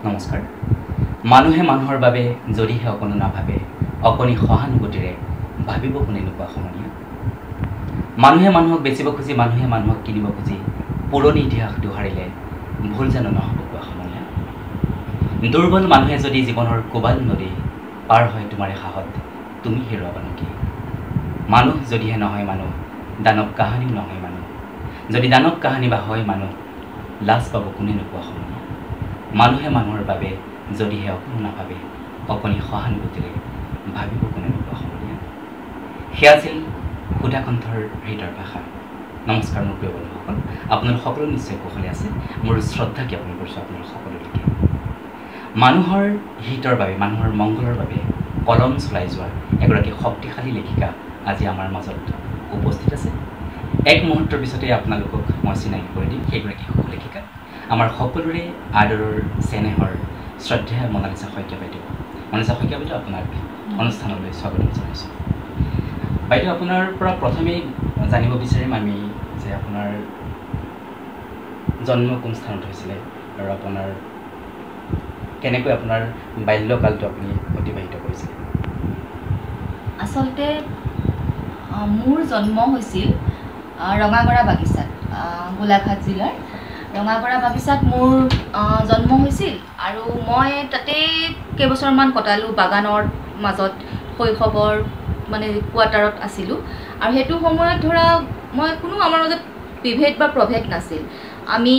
নমস্কাৰ। মানুহে মানুহৰ বাবে যদিহে অকণো নাভাবে, অকণি সহানুভূতিৰে ভাবিব কোনে নোপোৱা সমনীয়া। মানুহে মানুহক বেচিব খুজি, মানুহে মানুহক কিনিব খুজি, পুৰণি ইতিহাস দোহাৰিলে ভুল জানো নহ'ব কোৱা সমনীয়া। দুৰ্বল মানুহে যদি জীৱনৰ কোবাল নদী পাৰ হয় তোমাৰে সাহত, তুমি হেৰুৱাবা নেকি? মানুহ যদিহে নহয় মানুহ, দানৱ কাহানিও নহয় মানুহ। যদি দানৱ কাহানি বা হয় মানুহ, লাজ পাব কোনে নোপোৱা সমনীয়া। মানুহে মানুহৰ বাবে যদিহে অকণো নাভাবে, অকণি সহানুভূতিৰে ভাবিব কোনে নোপোৱা সমনীয়া। সেয়া আছিল সুধাকণ্ঠৰ হৃদয়ৰ ভাষা। নমস্কাৰ মোৰ প্ৰিয় বন্ধুসকল, আপোনালোক সকলো নিশ্চয় কুশলে আছে। মোৰ শ্ৰদ্ধা জ্ঞাপন কৰিছোঁ আপোনালোক সকলোলৈকে। মানুহৰ হিতৰ বাবে, মানুহৰ মংগলৰ বাবে কলম চলাই যোৱা এগৰাকী শক্তিশালী লেখিকা আজি আমাৰ মাজত উপস্থিত আছে। এক মুহূৰ্তৰ পিছতে আপোনালোকক মই চিনাকি কৰি দিম সেইগৰাকী সুলেখিকা, আমাৰ সকলোৰে আদৰৰ চেনেহৰ শ্ৰদ্ধেয় মনালিছা শইকীয়া বাইদেউ। মনালিছা শইকীয়া বাইদেউ, আপোনাক অনুষ্ঠানলৈ স্বাগতম জনাইছোঁ। বাইদেউ, আপোনাৰ পৰা প্ৰথমেই জানিব বিচাৰিম আমি যে আপোনাৰ জন্ম কোন স্থানত হৈছিলে আৰু আপোনাৰ কেনেকৈ আপোনাৰ বাল্যকালটো আপুনি অতিবাহিত কৰিছিলে? আচলতে মোৰ জন্ম হৈছিল ৰঙাগড়া বাগিচাত, গোলাঘাট জিলাৰ ৰঙাগড়া বাগিচাত মোৰ জন্ম হৈছিল আৰু মই তাতেই কেইবছৰমান কটালোঁ। বাগানৰ মাজত শৈশৱৰ মানে কোৱাৰ্টাৰত আছিলোঁ আৰু সেইটো সময়ত ধৰা মই কোনো আমাৰ মাজত বিভেদ বা প্ৰভেদ নাছিল। আমি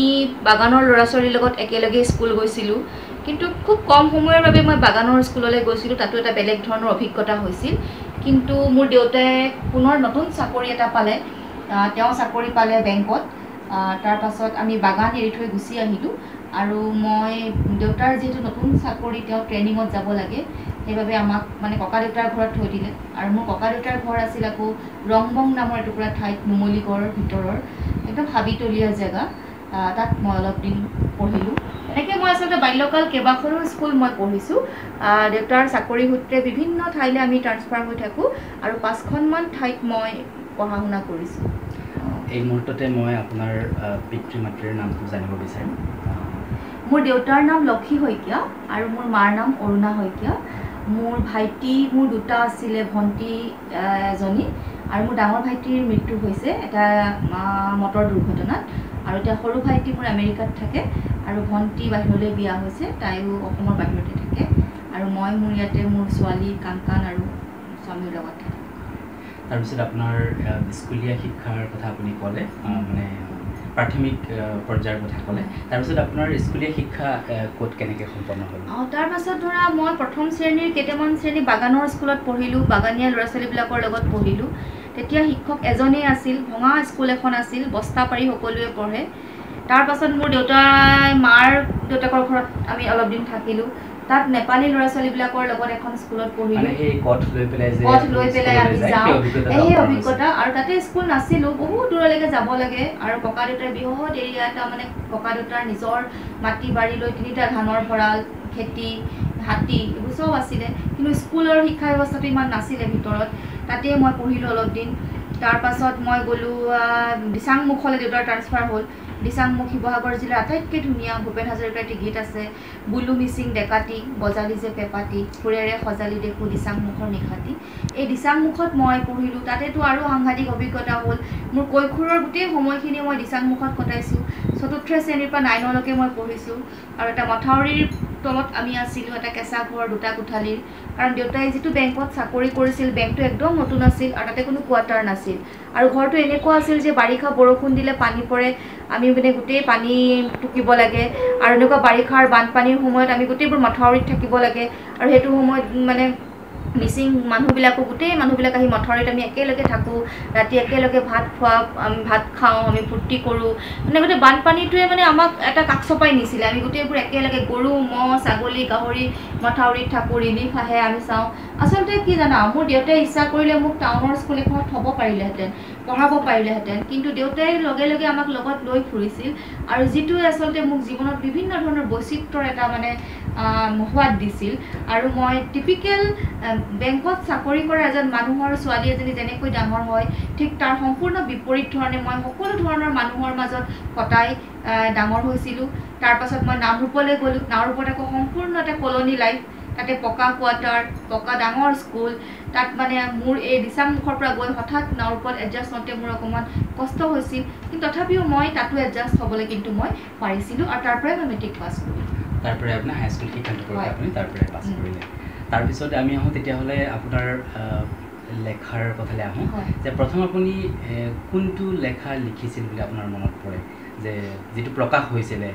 বাগানৰ ল'ৰা ছোৱালীৰ লগত একেলগে স্কুল গৈছিলোঁ, কিন্তু খুব কম সময়ৰ বাবে মই বাগানৰ স্কুললৈ গৈছিলোঁ। তাতো এটা বেলেগ ধৰণৰ অভিজ্ঞতা হৈছিল। কিন্তু মোৰ দেউতাই পুনৰ নতুন চাকৰি এটা পালে, তেওঁ চাকৰি পালে বেংকত। তাৰ পাছত আমি বাগান এৰি থৈ গুচি আহিলোঁ আৰু মই দেউতাৰ যিহেতু নতুন চাকৰি, তেওঁ ট্ৰেইনিঙত যাব লাগে, সেইবাবে আমাক মানে ককা দেউতাৰ ঘৰত থৈ দিলে। আৰু মোৰ ককা দেউতাৰ ঘৰ আছিল আকৌ ৰংবং নামৰ এটুকুৰা ঠাইত, নুমলীগড়ৰ ভিতৰৰ একদম হাবিতলীয়া জেগা। তাত মই অলপ দিন পঢ়িলোঁ। এনেকৈ মই আচলতে বাল্যকাল কেইবাখনো স্কুল মই পঢ়িছোঁ। দেউতাৰ চাকৰি সূত্ৰে বিভিন্ন ঠাইলৈ আমি ট্ৰান্সফাৰ হৈ থাকোঁ আৰু 5খনমান ঠাইত মই পঢ়া শুনা কৰিছোঁ। এই মুহূৰ্ততে মই আপোনাৰ পিতৃ মাতৃৰ নামটো জানিব বিচাৰিম। মোৰ দেউতাৰ নাম লক্ষী শইকীয়া আৰু মোৰ মাৰ নাম অৰুণা শইকীয়া। মোৰ ভাইটি মোৰ দুটা আছিলে, ভণ্টি এজনী, আৰু মোৰ ডাঙৰ ভাইটিৰ মৃত্যু হৈছে এটা মটৰ দুৰ্ঘটনাত। আৰু এতিয়া সৰু ভাইটি মোৰ আমেৰিকাত থাকে আৰু ভণ্টি বাহিৰলৈ বিয়া হৈছে, তাইও অসমৰ বাহিৰতে থাকে। আৰু মই মোৰ ইয়াতে মোৰ ছোৱালী কাংকান আৰু স্বামীৰ লগত থাকে। তাৰপিছত আপোনাৰ স্কুলীয়া শিক্ষাৰ কথা আপুনি ক'লে, মানে প্ৰাথমিক পৰ্যায়ৰ কথা ক'লে। তাৰপিছত আপোনাৰ স্কুলীয়া শিক্ষা ক'ত কেনেকৈ সম্পন্ন হ'ল? তাৰপাছত ধৰা মই প্ৰথম শ্ৰেণীৰ কেইটামান শ্ৰেণী বাগানৰ স্কুলত পঢ়িলোঁ, বাগানীয়া ল'ৰা ছোৱালীবিলাকৰ লগত পঢ়িলোঁ। তেতিয়া শিক্ষক এজনেই আছিল, ভঙা স্কুল এখন আছিল, বস্তা পাৰি সকলোৱে পঢ়ে। তাৰপাছত মোৰ মাৰ দেউতাকৰ ঘৰত আমি অলপ দিন থাকিলোঁ। তাত নেপালী ল'ৰা ছোৱালীবিলাকৰ লগত এখন স্কুলত পঢ়িলোঁ। কঠ লৈ পেলাই আমি যাওঁ, সেই অভিজ্ঞতা। আৰু তাতে স্কুল নাছিলোঁ, বহুত দূৰলৈকে যাব লাগে। আৰু ককা দেউতাৰ বৃহৎ এৰিয়া এটা, মানে ককা দেউতাৰ নিজৰ মাটি বাৰী লৈ 3টা ধানৰ ভঁৰাল, খেতি, হাতী, এইবোৰ চব আছিলে। কিন্তু স্কুলৰ শিক্ষা ব্যৱস্থাটো ইমান নাছিলে ভিতৰত। তাতেই মই পঢ়িলোঁ অলপ দিন। তাৰপাছত মই গ'লোঁ দিচাংমুখলৈ, দেউতাৰ ট্ৰান্সফাৰ হ'ল। দিচাংমুখ শিৱসাগৰ জিলাৰ আটাইতকৈ ধুনীয়া ভূপেন হাজৰিকাৰ এটি গীত আছে, বুলু মিচিং ডেকাটি বজালি যে পেপাটি, সুৰেৰে সজালি দেখোঁ দিচাংমুখৰ নিশাটি। এই দিচাংমুখত মই পঢ়িলোঁ। তাতেতো আৰু সাংঘাতিক অভিজ্ঞতা হ'ল। মোৰ কৈশোৰৰ গোটেই সময়খিনি মই দিচাংমুখত কটাইছোঁ। 4ৰ্থ শ্ৰেণীৰ পৰা 9লৈকে মই পঢ়িছোঁ। আৰু এটা মথাউৰিৰ তলত আমি আছিলোঁ, এটা কেঁচা ঘৰ, 2টা কোঠালিৰ। কাৰণ দেউতাই যিটো বেংকত চাকৰি কৰিছিল, বেংকটো একদম নতুন আছিল আৰু তাতে কোনো কোৱাৰ্টাৰ নাছিল। আৰু ঘৰটো এনেকুৱা আছিল যে বাৰিষা বৰষুণ দিলে পানী পৰে, আমি মানে গোটেই পানী টুকিব লাগে। আৰু এনেকুৱা বাৰিষাৰ বানপানীৰ সময়ত আমি গোটেইবোৰ মথাউৰিত থাকিব লাগে। আৰু সেইটো সময়ত মানে মিচিং মানুহবিলাকো, গোটেই মানুহবিলাক আহি মথাউৰিত আমি একেলগে থাকোঁ, ৰাতি একেলগে ভাত খাওঁ, আমি ফূৰ্তি কৰোঁ। মানে গোটেই বানপানীটোৱে মানে আমাক এটা কাষ চপাই নিছিলে। আমি গোটেইবোৰ একেলগে গৰু, ম'হ, ছাগলী, গাহৰি মথাউৰিত থাকোঁ, ৰিলিফ আহে, আমি চাওঁ। আচলতে কি জানা, মোৰ দেউতাই ইচ্ছা কৰিলে মোক টাউনৰ স্কুল এখনত থ'ব পাৰিলেহেঁতেন, পঢ়াব পাৰিলেহেঁতেন, কিন্তু দেউতাই লগে লগে আমাক লগত লৈ ফুৰিছিল আৰু যিটোৱে আচলতে মোক জীৱনত বিভিন্ন ধৰণৰ বৈচিত্ৰ্যৰ এটা মানে সোৱাদ দিছিল। আৰু মই টিপিকেল বেংকত চাকৰি কৰা এজন মানুহৰ ছোৱালী এজনী যেনেকৈ ডাঙৰ হয়, ঠিক তাৰ সম্পূৰ্ণ বিপৰীত ধৰণে মই সকলো ধৰণৰ মানুহৰ মাজত কটাই ডাঙৰ হৈছিলোঁ। তাৰপাছত মই নামৰূপলৈ গ'লোঁ। নামৰূপত আকৌ সম্পূৰ্ণ এটা কলনী লাইফ, তাতে পকা কোৱাৰ্টাৰ, পকা ডাঙৰ স্কুল। তাত মানে মোৰ এই দিচাংমুখৰ পৰা গৈ হঠাৎ নামৰূপত এডজাষ্ট হওঁতে মোৰ অকণমান কষ্ট হৈছিল, কিন্তু তথাপিও মই তাতো এডজাষ্ট হ'বলৈ কিন্তু মই পাৰিছিলোঁ আৰু তাৰ পৰাই মই মেট্ৰিক পাছ কৰিলোঁ। তাৰপৰাই আপোনাৰ হাইস্কুল শিক্ষান্ত পৰীক্ষা আপুনি তাৰপৰাই পাছ কৰিলে। তাৰপিছত আমি আহোঁ তেতিয়াহ'লে আপোনাৰ লেখাৰ কথালৈ আহোঁ যে প্ৰথম আপুনি কোনটো লেখা লিখিছিল বুলি আপোনাৰ মনত পৰে, যে যিটো প্ৰকাশ হৈছিলে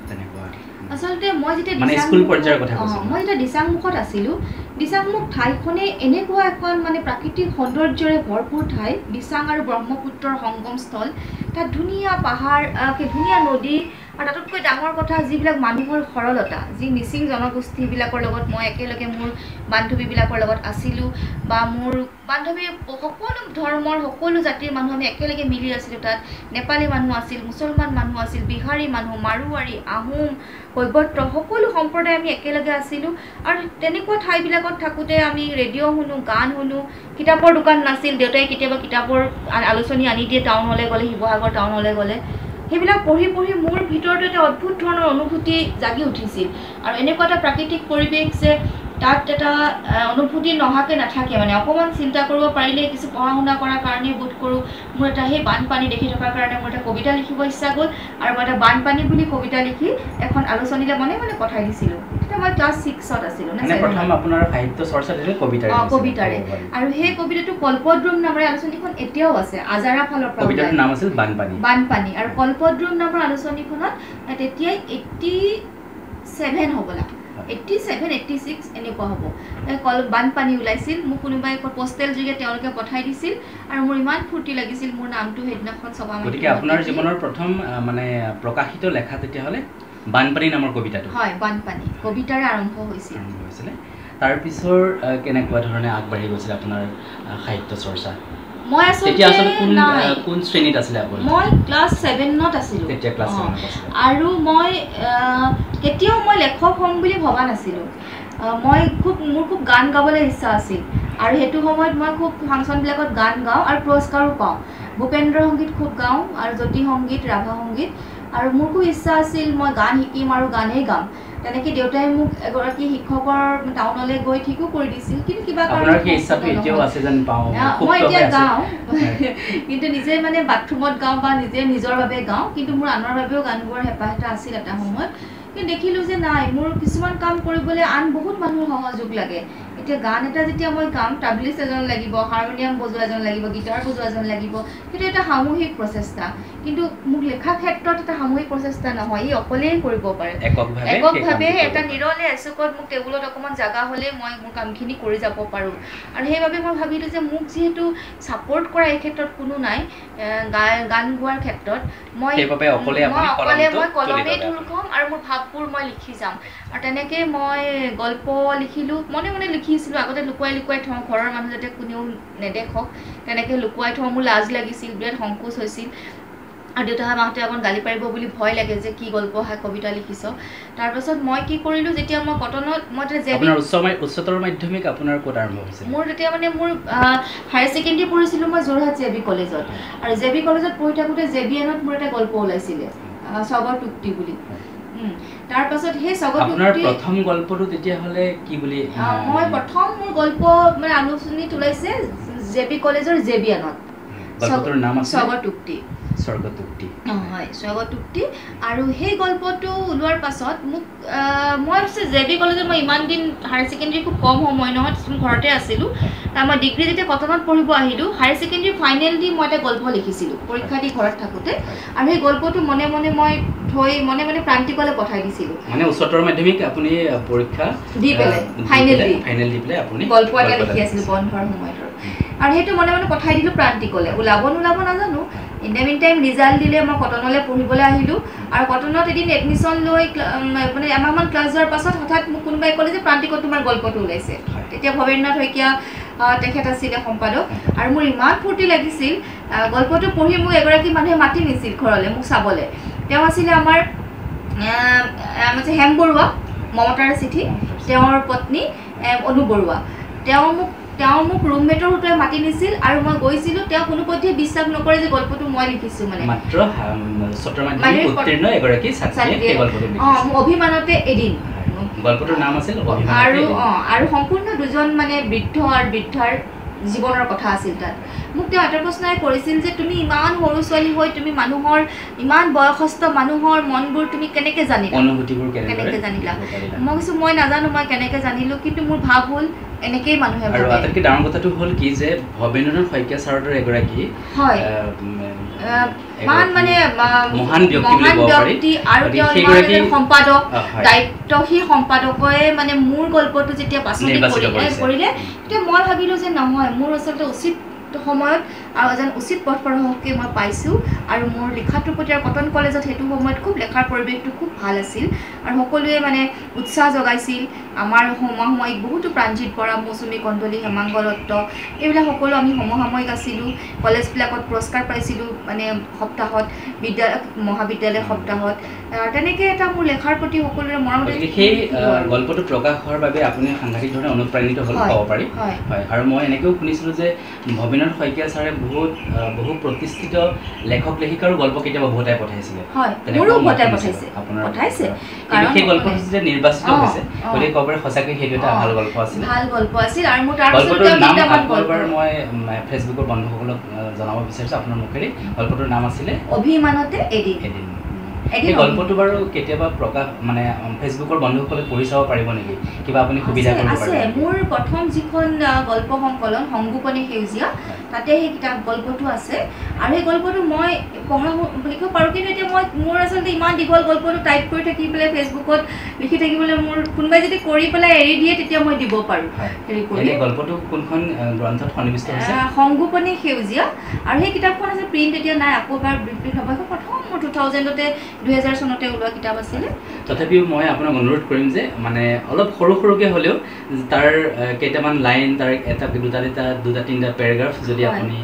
তেনেকুৱা? আচলতে মই যেতিয়া মানে স্কুল পৰ্যায়ৰ কথা কৈছোঁ, মই যেতিয়া দিচাংমুখত আছিলোঁ, দিচাংমুখ ঠাইখনেই এনেকুৱা এখন মানে প্ৰাকৃতিক সৌন্দৰ্যৰে ভৰপূৰ ঠাই, দিচাং আৰু ব্ৰহ্মপুত্ৰৰ সংগমস্থল। তাত ধুনীয়া পাহাৰ, ধুনীয়া নদী, আৰু তাতোতকৈ ডাঙৰ কথা যিবিলাক মানুহৰ সৰলতা, যি মিচিং জনগোষ্ঠীবিলাকৰ লগত মই একেলগে মোৰ বান্ধৱীবিলাকৰ লগত আছিলোঁ, বা মোৰ বান্ধৱী সকলো ধৰ্মৰ সকলো জাতিৰ মানুহ আমি একেলগে মিলি আছিলোঁ। তাত নেপালী মানুহ আছিল, মুছলমান মানুহ আছিল, বিহাৰী মানুহ, মাৰোৱাৰী, আহোম, কৈবৰ্ত, সকলো সম্প্ৰদায় আমি একেলগে আছিলোঁ। আৰু তেনেকুৱা ঠাইবিলাকত থাকোঁতে আমি ৰেডিঅ' শুনো, গান শুনো, কিতাপৰ দোকান নাছিল, দেউতাই কেতিয়াবা কিতাপৰ আলোচনী আনি দিয়ে টাউনলৈ গ'লে, শিৱসাগৰ টাউনলৈ গ'লে। সেইবিলাক পঢ়ি পঢ়ি মোৰ ভিতৰত এটা অদ্ভুত ধৰণৰ অনুভূতি জাগি উঠিছিল। আৰু এনেকুৱা এটা প্ৰাকৃতিক পৰিৱেশ যে তাত এটা অনুভূতি নহাকৈ নাথাকে, মানে অকণমান চিন্তা কৰিব পাৰিলে, কিছু পঢ়া শুনা কৰাৰ কাৰণেই বোধ কৰোঁ মোৰ এটা সেই বানপানী দেখি থকাৰ কাৰণে মোৰ এটা কবিতা লিখিব ইচ্ছা গ'ল, আৰু মই এটা বানপানী বুলি কবিতা লিখি এখন আলোচনীলৈ মনে মনে পঠাই দিছিলোঁ। তেতিয়া মই ক্লাছ 6ত আছিলোঁ। প্ৰথম আপোনাৰ সাহিত্য চৰ্চা কবিতাৰে, আৰু সেই কবিতাটো কল্পদ্ৰুম নামৰ আলোচনীখন এতিয়াও আছে, আজাৰা ফালৰ পৰা। কবিতাটোৰ নাম আছিল বানপানী। আৰু কল্পদ্ৰুম নামৰ আলোচনীখনত তেতিয়াই 87 হ'বলা, 87, 86 এনেকুৱা হ'ব, বানপানী ওলাইছিল। মোক কোনোবাই পষ্টেল যোগে তেওঁলোকে পঠাই দিছিল, আৰু মোৰ ইমান ফূৰ্তি লাগিছিল, মোৰ নামটো সেইদিনাখন ছপা মাৰি। গতিকে আপোনাৰ জীৱনৰ প্ৰথম মানে প্ৰকাশিত লেখা তেতিয়াহ'লে বানপানী নামৰ কবিতাটো? হয়, বানপানী কবিতাৰে আৰম্ভ হৈছিলে। তাৰপিছৰ কেনেকুৱা ধৰণে আগবাঢ়ি গৈছিল আপোনাৰ সাহিত্য চৰ্চা? মই আচলতে কোন শ্ৰেণীত আছিলে আপুনি? মই ক্লাছ 7ত আছিলোঁ। তেতিয়া ক্লাছ 7ত আছিলে। আৰু মই কেতিয়াও মই লেখক হ'ম বুলি ভবা নাছিলোঁ। মোৰ খুব গান গাবলৈ ইচ্ছা আছিল, আৰু সেইটো সময়ত মই খুব ফাংচনবিলাকত গান গাওঁ আৰু পুৰস্কাৰো পাওঁ। ভূপেন্দ্ৰ সংগীত খুব গাওঁ, আৰু জ্যোতি সংগীত, ৰাভা সংগীত। আৰু মোৰ খুব ইচ্ছা আছিল মই গান শিকিম আৰু গানেই গাম। তেনেকৈ দেউতাই মোক এগৰাকী শিক্ষকৰ টাউনলৈ গৈ ঠিকো কৰি দিছিল, কিন্তু কিবা কাৰণত মই এতিয়া গাওঁ, কিন্তু নিজে মানে বাথৰুমত গাওঁ বা নিজে নিজৰ বাবে গাওঁ, কিন্তু মোৰ আনৰ বাবেও গান গোৱাৰ হেঁপাহ এটা আছিল এটা সময়ত। কিন্তু দেখিলোঁ যে নাই, মোৰ কিছুমান কাম কৰিবলৈ আন বহুত মানুহৰ সহযোগ লাগে। এতিয়া গান এটা যেতিয়া মই গাম, তাবলিষ্ট এজন লাগিব, হাৰমনিয়াম বজোৱা এজন লাগিব, গীটাৰ বজোৱা এজন লাগিব, সেইটো এটা সামূহিক প্ৰচেষ্টা। কিন্তু মোক লেখা ক্ষেত্ৰত এটা সামূহিক প্ৰচেষ্টা নহয়, ই অকলেই কৰিব পাৰে, এককভাৱে এটা নিৰলে এচুকত মোক টেবুলত অকণমান জাগা হ'লে মই মোৰ কামখিনি কৰি যাব পাৰোঁ। আৰু সেইবাবে মই ভাবিলোঁ যে মোক যিহেতু ছাপোৰ্ট কৰা এই ক্ষেত্ৰত কোনো নাই গান গোৱাৰ ক্ষেত্ৰত, মই কলমেই ঢোল ক'ম আৰু মোৰ ভাৱবোৰ মই লিখি যাম। আৰু তেনেকৈ মই গল্প লিখিলোঁ, মনে মনে লিখিছিলোঁ। আগতে লুকুৱাই লুকুৱাই থওঁ, ঘৰৰ মানুহ যাতে কোনেও নেদেখক, তেনেকৈ লুকুৱাই থওঁ। মোৰ লাজ লাগিছিল, বিৰাট সংকোচ হৈছিল, আৰু দেউতাহঁতে মাহঁতে অকণ গালি পাৰিব বুলি ভয় লাগে যে কি গল্প কবিতা লিখিছ। তাৰপাছত মই কি কৰিলোঁ, যেতিয়া মই কটনত উচ্চতৰ মাধ্যমিক আপোনাৰ ক'ত আৰম্ভ হৈছিল? মোৰ তেতিয়া মানে মোৰ হায়াৰ ছেকেণ্ডেৰী পঢ়িছিলোঁ মই যোৰহাট JB কলেজত, আৰু JB কলেজত পঢ়ি থাকোঁতে JBNত মোৰ এটা গল্প ওলাইছিলে, স্বগৰ টুক্তি বুলি। তাৰপাছত সেই আপোনাৰ প্ৰথম গল্পটো তেতিয়াহ'লে কি বুলি? মই প্ৰথম মোৰ গল্প মানে আলোচনীত ওলাইছে JB কলেজৰ JBNত, গল্পটোৰ নাম আছে স্বগতুক্তি। হয়, স্বগতুক্তি। আৰু সেই গল্পটো ওলোৱাৰ পাছত মোক মই ভাবিছোঁ JB কলেজত মই ইমান দিন হায়াৰ ছেকেণ্ডেৰী খুব কম সময় নহয়, ঘৰতে আছিলোঁ। মই ডিগ্ৰী যেতিয়া কটনত পঢ়িব আহিলোঁ, হায়াৰ ছেকেণ্ডেৰী ফাইনেল দি মই এটা গল্প লিখিছিলোঁ পৰীক্ষা দি ঘৰত থাকোঁতে, আৰু সেই গল্পটো মনে মনে মই থৈ মনে মনে প্ৰান্তিকলৈ পঠাই দিছিলোঁ। মানে উচ্চতৰ মাধ্যমিক আপুনি পৰীক্ষা দি পেলাই ফাইনেল দি পেলাই আপুনি গল্প এটা লিখি আছিলোঁ বন্ধৰ সময়ত, আৰু সেইটো মনে মনে পঠাই দিলোঁ প্ৰান্তিকলৈ। ওলাব নোলাব নাজানো। In the mean time result দিলে মই কটনলৈ পঢ়িবলৈ আহিলোঁ, আৰু কটনত এদিন এডমিশ্যন লৈ মানে এমাহমান ক্লাছ যোৱাৰ পাছত হঠাৎ মোক কোনোবাই ক'লে যে প্ৰান্তিকত তোমাৰ গল্পটো ওলাইছে। তেতিয়া ভৱেন্দ্ৰনাথ শইকীয়া তেখেত আছিলে সম্পাদক, আৰু মোৰ ইমান ফূৰ্তি লাগিছিল গল্পটো পঢ়ি মোক এগৰাকী মানুহে মাতি নিছিল ঘৰলৈ মোক চাবলৈ। তেওঁ আছিলে আমাৰ হেম বৰুৱা, মমতাৰ চিঠি, তেওঁৰ পত্নী অনু বৰুৱা। তেওঁ মোক ৰুমমেটৰ সৈতে মাতি নিছিল আৰু মই গৈছিলোঁ। তেওঁ কোনোপধ্যে বিশ্বাস নকৰে যে গল্পটো মই লিখিছোঁ। মানে মাত্ৰ উত্তীৰ্ণ এগৰাকী ছাত্ৰীয়ে গল্পটো লিখিছে। অভিমানতে এদিন গল্পটোৰ নাম আছিল আৰু সম্পূৰ্ণ দুজন মানে বৃদ্ধ আৰু বৃদ্ধাৰ জীৱনৰ কথা আছিল তাত। মোক তেওঁ এটা প্ৰশ্নই কৰিছিল যে তুমি ইমান সৰু ছোৱালী হৈ তুমি মানুহৰ ইমান বয়সস্থ মানুহৰ মনবোৰ তুমি কেনেকৈ জানিলা, অনুভূতিবোৰ কেনেকৈ জানিলা? মই কৈছোঁ মই নাজানো মই কেনেকৈ জানিলোঁ, কিন্তু মোৰ ভাৱ হ'ল এনেকেই মানুহে আৰু আটাইতকৈ ডাঙৰ কথাটো হ'ল কি যে ভৱেন্দ্ৰনাথ শইকীয়া ছাৰৰ এগৰাকী মহান ব্যক্তি আৰু তেওঁ সম্পাদক, দায়িত্বশীল সম্পাদকে মানে মোৰ গল্পটো যেতিয়া বাছনি কৰিলে তেতিয়া মই ভাবিলোঁ যে নহয়, মোৰ আচলতে উচিত সময়ত আৰু এজন উচিত পথ প্ৰদৰ্শকে মই পাইছোঁ। আৰু মোৰ লিখাটোৰ প্ৰতি আৰু কটন কলেজত সেইটো সময়ত খুব লেখাৰ পৰিৱেশটো খুব ভাল আছিল আৰু সকলোৱে মানে উৎসাহ জগাইছিল। আমাৰ সমসাময়িক বহুতো প্ৰাণজিৎ বৰা, মৌচুমী কন্দলী, হেমাংগ দত্ত এইবিলাক সকলো আমি সমসাময়িক আছিলোঁ। কলেজবিলাকত পুৰস্কাৰ পাইছিলোঁ, মানে সপ্তাহত মহাবিদ্যালয় সপ্তাহত। তেনেকৈ এটা মোৰ লেখাৰ প্ৰতি সকলোৰে মৰম। সেই গল্পটো প্ৰকাশ হোৱাৰ বাবে আপুনি সাংঘাতিক ধৰণে অনুপ্ৰাণিত হ'ল ক'ব পাৰি। হয়, আৰু মই এনেকৈও শুনিছিলোঁ যে ভৱেন্দ্ৰনাথ শইকীয়া ছাৰে বহু প্ৰতিষ্ঠিত লেখক লেখিকাৰো গল্প কেতিয়াবা উভতাই পঠাইছিলে। সেই গল্পটো যে নিৰ্বাচিত হৈছে গতিকে ক'ব পাৰি সঁচাকৈ সেইটো এটা ভাল গল্প আছিল। আৰু মোৰ গল্পটোৰ নাম এবাৰ মই ফেচবুকৰ বন্ধুসকলক জনাব বিচাৰিছোঁ আপোনাৰ মুখেৰে। গল্পটোৰ নাম আছিলে অভিমানতে এদিন। এই গল্পটো বাৰু কেতিয়াবা প্ৰকাশ মানে ফেচবুকৰ বন্ধুসকলে পঢ়ি চাব পাৰিব নেকি? কিবা আপুনি সুবিধা কৰিব পাৰিব? মোৰ প্ৰথম যিখন গল্প সংকলন সংগোপনে সেউজীয়া, তাতে সেই গল্পটো আছে। আৰু সেই গল্পটো মই লিখিব পাৰোঁ, কিন্তু এতিয়া মোৰ আচলতে ইমান দীঘল গল্পটো টাইপ কৰি থাকি পেলাই ফেচবুকত লিখি থাকিবলৈ মোৰ কোনোবাই যদি কৰি পেলাই এৰি দিয়ে তেতিয়া মই দিব পাৰোঁ। গল্পটো কোনখন গ্ৰন্থত সন্নিৱিষ্ট হৈছে? সংগোপনে সেউজীয়া। আৰু সেই কিতাপখন আছে প্ৰিণ্ট এতিয়া নাই, আকৌ এবাৰ প্ৰিণ্ট হ'ব। প্ৰথম মোৰ 2000 চনতে ওলোৱা কিতাপ আছিলে। তথাপিও মই আপোনাক অনুৰোধ কৰিম যে মানে অলপ সৰুকৈ হ'লেও তাৰ কেইটামান লাইন, তাৰ দুটা তিনিটা পেৰাগ্ৰাফ যদি আপুনি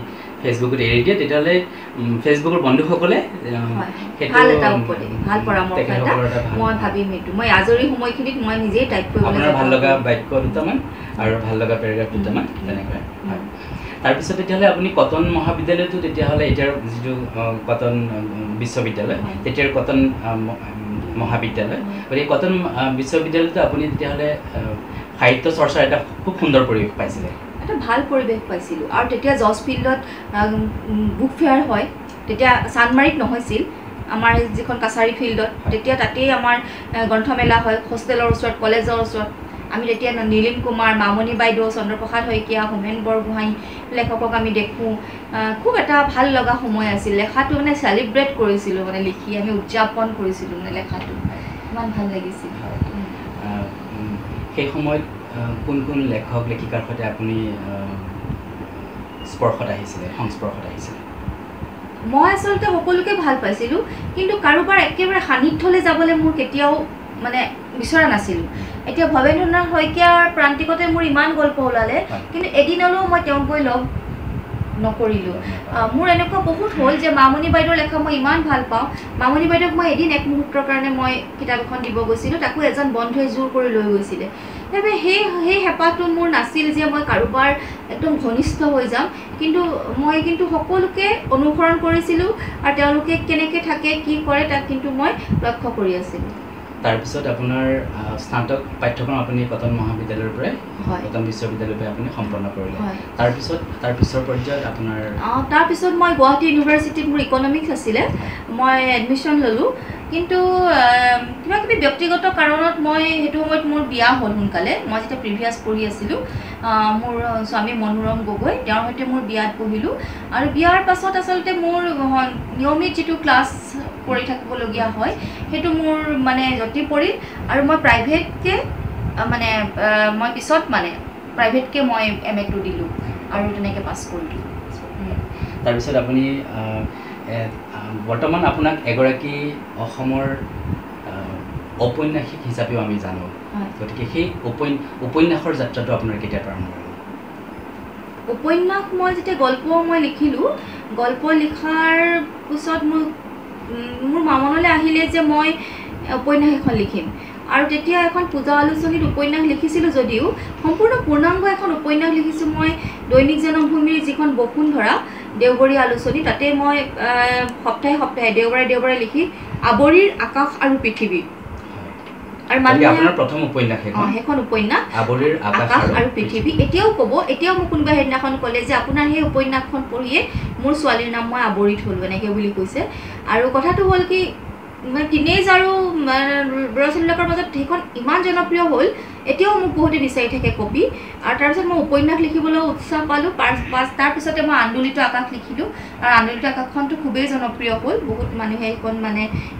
ফেচবুকত এৰি দিয়ে তেতিয়াহ'লে ফেচবুকৰ বন্ধুসকলে ভাল পৰামৰ্শ এটা মই ভাবিম। সেইটো মই আজৰি সময়খিনিত মই নিজেই টাইপ কৰিব আপোনাৰ ভাল লগা বাক্য দুটামান আৰু ভাল লগা পেৰাগ্ৰাফ দুটামান তেনেকৈ। হয়, তাৰপিছত তেতিয়াহ'লে আপুনি কটন মহাবিদ্যালয়টো তেতিয়াহ'লে এতিয়াৰ যিটো কটন বিশ্ববিদ্যালয় তেতিয়াৰ কটন মহাবিদ্যালয়, গতিকে কটন বিশ্ববিদ্যালয়তো আপুনি তেতিয়াহ'লে সাহিত্য চৰ্চাৰ এটা খুব সুন্দৰ পৰিৱেশ পাইছিলে। এটা ভাল পৰিৱেশ পাইছিলোঁ। আৰু তেতিয়া জজ ফিল্ডত বুক ফেয়াৰ হয়, তেতিয়া চানমাৰীত নহৈছিল, আমাৰ যিখন কাছাৰী ফিল্ডত, তেতিয়া তাতেই আমাৰ গ্ৰন্থমেলা হয় হোষ্টেলৰ ওচৰত, কলেজৰ ওচৰত। আমি তেতিয়া নীলিম কুমাৰ, মামণি বাইদেউ, চন্দ্ৰপ্ৰসাদ শইকীয়া, হোমেন বৰগোহাঁই লেখকক আমি দেখোঁ। খুব এটা ভাল লগা সময় আছিল। লেখাটো মানে চেলিব্ৰেট কৰিছিলোঁ, মানে লিখি আমি উদযাপন কৰিছিলোঁ মানে লেখাটো। ইমান ভাল লাগিছিল। সেই সময়ত কোন লেখক লেখিকাৰ সৈতে আপুনি সংস্পৰ্শত আহিছিলে? মই আচলতে সকলোকে ভাল পাইছিলোঁ, কিন্তু কাৰোবাৰ একেবাৰে সান্নিধ্যলৈ যাবলৈ মোৰ কেতিয়াও মানে বিচৰা নাছিলোঁ। এতিয়া ভৱেন্দ্ৰনাথ শইকীয়াৰ প্ৰান্তিকতে মোৰ ইমান গল্প ওলালে, কিন্তু এদিনলৈও মই তেওঁক গৈ লগ নকৰিলোঁ। মোৰ এনেকুৱা বহুত হ'ল যে মামণি বাইদেউৰ লেখা মই ইমান ভাল পাওঁ। মামণি বাইদেউক মই এদিন এক মুহূৰ্তৰ কাৰণে মই কিতাপ এখন দিব গৈছিলোঁ, তাকো এজন বন্ধুৱে জোৰ কৰি লৈ গৈছিলে। সেইবাবে সেই হেঁপাহটো মোৰ নাছিল যে মই কাৰোবাৰ একদম ঘনিষ্ঠ হৈ যাম, কিন্তু সকলোকে অনুসৰণ কৰিছিলোঁ আৰু তেওঁলোকে কেনেকৈ থাকে কি কৰে তাক কিন্তু মই লক্ষ্য কৰি আছিলোঁ। তাৰপিছত আপোনাৰ স্নাতক পাঠ্যক্ৰম আপুনি কটন মহাবিদ্যালয়ৰ পৰাই কটন বিশ্ববিদ্যালয়ৰ পৰাই আপুনি সম্পন্ন কৰিলে। তাৰ পিছৰ পৰ্যায়ত আপোনাৰ তাৰপিছত মই গুৱাহাটী ইউনিভাৰ্চিটিত মোৰ ইকনমিক্স আছিলে, মই এডমিশ্যন ল'লোঁ। কিন্তু কিবা কিবি ব্যক্তিগত কাৰণত মই সেইটো সময়ত মোৰ বিয়া হ'ল সোনকালে। মই যেতিয়া প্ৰিভিয়াছ পঢ়ি আছিলোঁ, মোৰ স্বামী মনোৰম গগৈ, তেওঁৰ সৈতে মোৰ বিয়াত পঢ়িলোঁ। আৰু বিয়াৰ পাছত আচলতে মোৰ নিয়মিত যিটো ক্লাছ কৰি থাকিবলগীয়া হয় সেইটো মোৰ মানে জটি পৰিল। আৰু মই প্ৰাইভেটকৈ মই পিছত প্ৰাইভেটকৈ মই MA টো দিলোঁ আৰু তেনেকৈ পাছ কৰিলোঁ। তাৰপিছত আপুনি বৰ্তমান আপোনাক এগৰাকী অসমৰ ঔপন্যাসিক হিচাপেও আমি জানো, গতিকে সেই উপন্যাসৰ যাত্ৰাটো আপোনাৰ কেতিয়াৰ পৰা আৰম্ভ হ'ল? উপন্যাস মই যেতিয়া গল্প মই লিখিলোঁ, গল্প লিখাৰ পিছত মোৰ মনলৈ আহিলে যে মই উপন্যাস এখন লিখিম আৰু তেতিয়া এখন পূজা আলোচনীত উপন্যাস লিখিছিলোঁ যদিও সম্পূৰ্ণ পূৰ্ণাংগ এখন উপন্যাস লিখিছোঁ মই দৈনিক জনমভূমিৰ যিখন বসুন্ধৰা দেওবৰী আলোচনী তাতে মই সপ্তাহে সপ্তাহে দেওবাৰে লিখি আৱৰীৰ আকাশ আৰু পৃথিৱী আৰু আপোনাৰ প্ৰথম উপন্যাস সেইখন উপন্যাস আৱৰীৰ আকাশ আৰু পৃথিৱী এতিয়াও মোক কোনোবা সেইদিনাখন ক'লে যে আপোনাৰ সেই উপন্যাসখন পঢ়িয়ে মোৰ ছোৱালীৰ নাম মই আৱৰীত হ'লোঁ এনেকৈ বুলি কৈছে আৰু কথাটো হ'ল কি টিনেজ আৰু ল'ৰা ছোৱালীবিলাকৰ মাজত সেইখন ইমান জনপ্ৰিয় হ'ল এতিয়াও মোক বহুতে বিচাৰি থাকে কপি আৰু তাৰপিছত মই উপন্যাস লিখিবলৈ উৎসাহ পালোঁ তাৰপিছতে মই আন্দোলিত আকাশ লিখিলোঁ আৰু আন্দোলিত আকাশখনটো খুবেই জনপ্ৰিয় হ'ল বহুত মানুহে সেইখন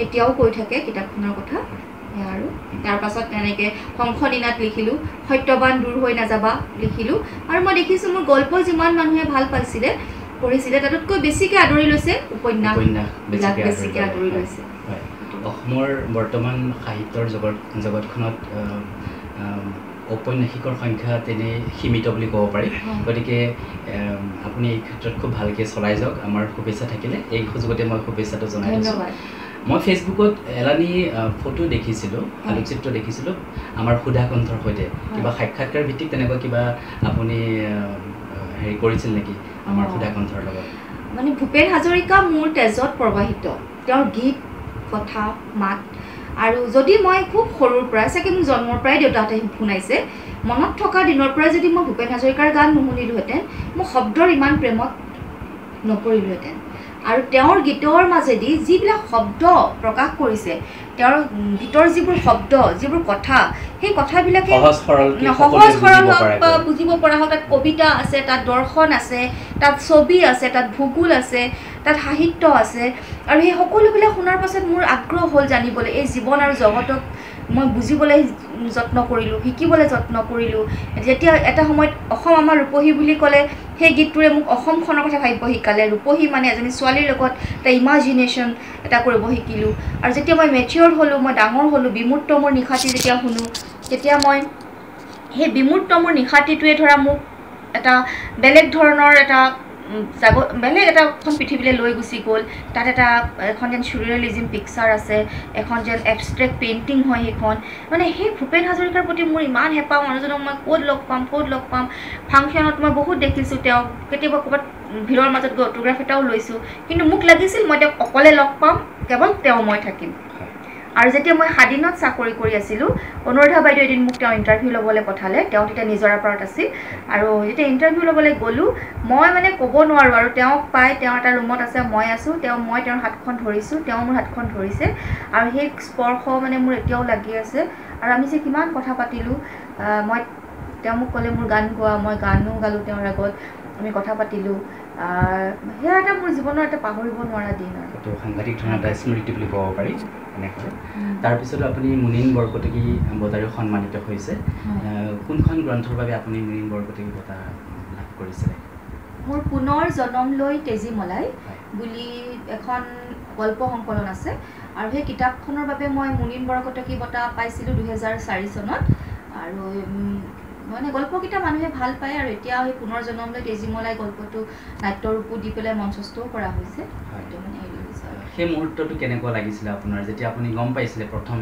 এতিয়াও কৈ থাকে কিতাপখনৰ কথা আৰু তাৰপাছত তেনেকৈ সংশদিনাত লিখিলোঁ সত্যবান দূৰ হৈ নাযাবা লিখিলোঁ আৰু মই দেখিছোঁ মোৰ গল্প যিমান মানুহে ভাল পাইছিলে পঢ়িছিলে তাতকৈ বেছিকৈ আদৰি লৈছে উপন্যাসবিলাক বেছিকৈ আদৰি লৈছে অসমৰ বৰ্তমান সাহিত্যৰ জগতখনত ঔপন্যাসিকৰ সংখ্যা তেনেই সীমিত বুলি ক'ব পাৰি গতিকে আপুনি এই ক্ষেত্ৰত খুব ভালকৈ চলাই যাওক আমাৰ শুভেচ্ছা থাকিলে এই সুযোগতে মই শুভেচ্ছাটো জনাই দিছোঁ মই ফেচবুকত এলানি ফটো দেখিছিলোঁ আলোকচিত্ৰ দেখিছিলোঁ আমাৰ সুধা কণ্ঠৰ সৈতে কিবা সাক্ষাৎকাৰ ভিত্তিক তেনেকুৱা কিবা আপুনি হেৰি কৰিছিল নেকি আমাৰ সুধা কণ্ঠৰ লগত ভূপেন হাজৰিকা মোৰ তেজত প্ৰবাহিত তেওঁৰ গীত কথা মাত আৰু যদি মই খুব সৰুৰ পৰাই চাগে মোৰ জন্মৰ পৰাই দেউতাহঁতে শুনাইছে মনত থকা দিনৰ পৰাই যদি মই ভূপেন হাজৰিকাৰ গান নুশুনিলোহেঁতেন মই শব্দৰ ইমান প্ৰেমত নপৰিলোহেঁতেন আৰু তেওঁৰ গীতৰ মাজেদি যিবিলাক শব্দ প্ৰকাশ কৰিছে তেওঁৰ গীতৰ যিবোৰ শব্দ যিবোৰ কথা সেই কথাবিলাকে সহজ সৰল বা বুজিব পৰা হওক তাত কবিতা আছে তাত দৰ্শন আছে তাত ছবি আছে তাত ভূগোল আছে তাত সাহিত্য আছে আৰু সেই সকলোবিলাক শুনাৰ পাছত মোৰ আগ্ৰহ হ'ল জানিবলৈ এই জীৱন আৰু জগতক মই বুজিবলৈ যত্ন কৰিলোঁ শিকিবলৈ যত্ন কৰিলোঁ যেতিয়া এটা সময়ত অসম আমাৰ ৰূপহী বুলি ক'লে সেই গীতটোৰে মোক অসমখনৰ কথা ভাবিব শিকালে ৰূপহী এজনী ছোৱালীৰ লগত এটা ইমাজিনেশ্যন এটা কৰিব শিকিলোঁ আৰু যেতিয়া মই মেচিয়ৰ হ'লোঁ মই ডাঙৰ হ'লোঁ বিমূৰ্ত মোৰ নিশাটি যেতিয়া শুনো তেতিয়া মই সেই বিমূৰ্ত মোৰ নিশাটিটোৱে ধৰা মোক এটা বেলেগ ধৰণৰ এটা বেলেগ এখন পৃথিৱীলৈ লৈ গুচি গ'ল তাত এখন যেন চুৰিয়েলিজিম পিকচাৰ আছে এখন যেন এবষ্ট্ৰেক্ট পেইণ্টিং হয় সেইখন সেই ভূপেন হাজৰিকাৰ প্ৰতি মোৰ ইমান হেঁপাহ মানুহজনক মই ক'ত লগ পাম ফাংচনত মই বহুত দেখিছোঁ তেওঁক কেতিয়াবা ক'ৰবাত ভিৰৰ মাজত গৈ অটোগ্ৰাফ এটাও লৈছোঁ কিন্তু মোক লাগিছিল মই তেওঁক অকলে লগ পাম কেৱল মই থাকিম আৰু যেতিয়া মই স্বাধীনত চাকৰি কৰি আছিলোঁ অনুৰাধা বাইদেউ এদিন মোক তেওঁ ইণ্টাৰভিউ ল'বলৈ পঠালে তেওঁ তেতিয়া নিজৰাপাৰত আছিল আৰু যেতিয়া ইণ্টাৰভিউ ল'বলৈ গ'লোঁ মই ক'ব নোৱাৰোঁ আৰু তেওঁক পাই তেওঁ এটা ৰুমত আছে মই আছোঁ মই তেওঁৰ হাতখন ধৰিছোঁ তেওঁ মোৰ হাতখন ধৰিছে আৰু সেই স্পৰ্শ মোৰ এতিয়াও লাগি আছে আৰু আমি যে কিমান কথা পাতিলোঁ তেওঁ মোক ক'লে মোৰ গান গোৱা মই গানো গালোঁ তেওঁৰ আগত আমি কথা পাতিলোঁ সেয়া এটা মোৰ জীৱনৰ এটা পাহৰিব নোৱাৰা দিন আৰু এইটো সাংঘাতিক ধৰণৰ এটা স্মৃতি বুলি ক'ব পাৰি এনেকৈ তাৰপিছত আপুনি মুনীন বৰকটকী বঁটাৰে সন্মানিত হৈছে কোনখন গ্ৰন্থৰ বাবে আপুনি মুনীন বৰকটকী বঁটা লাভ কৰিছিলে মোৰ পুনৰ জনম লৈ তেজীমলাই বুলি এখন গল্প সংকলন আছে আৰু সেই কিতাপখনৰ বাবে মই মুনীন বৰকটকী বঁটা পাইছিলোঁ 2004 চনত আৰু গল্পকেইটা মানুহে ভাল পায় আৰু এতিয়া সেই পুনৰ জনম লৈ তেজীমলাই গল্পটো নাট্যৰূপো দি পেলাই মঞ্চস্থও কৰা হৈছে সেই মুহূৰ্তটো কেনেকুৱা লাগিছিলে আপোনাৰ যেতিয়া আপুনি গম পাইছিলে প্ৰথম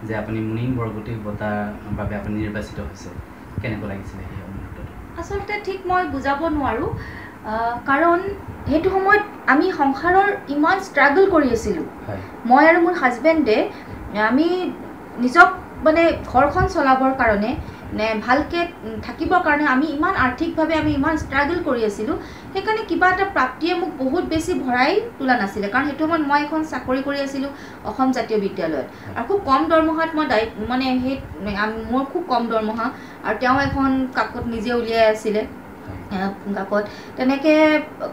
যে আপুনি মুনীন বৰকটকী বঁটাৰ বাবে আপুনি নিৰ্বাচিত হৈছে কেনেকুৱা লাগিছিলে সেই মুহূৰ্তটো আচলতে ঠিক মই বুজাব নোৱাৰোঁ কাৰণ সেইটো সময়ত আমি সংসাৰৰ ইমান ষ্ট্ৰাগল কৰি আছিলোঁ মই আৰু মোৰ হাজবেণ্ডে আমি নিজক ঘৰখন চলাবৰ কাৰণে ভালকৈ থাকিবৰ কাৰণে আমি ইমান আৰ্থিকভাৱে আমি ইমান ষ্ট্ৰাগল কৰি আছিলোঁ সেইকাৰণে কিবা এটা প্ৰাপ্তিয়ে মোক বহুত বেছি ভৰাই তোলা নাছিলে কাৰণ সেইটো সময়ত মই এখন চাকৰি কৰি আছিলোঁ অসম জাতীয় বিদ্যালয়ত আৰু খুব কম দৰমহাত মোৰ খুব কম দৰমহা আৰু তেওঁ এখন কাকত নিজে উলিয়াই আছিলে কাকত তেনেকৈ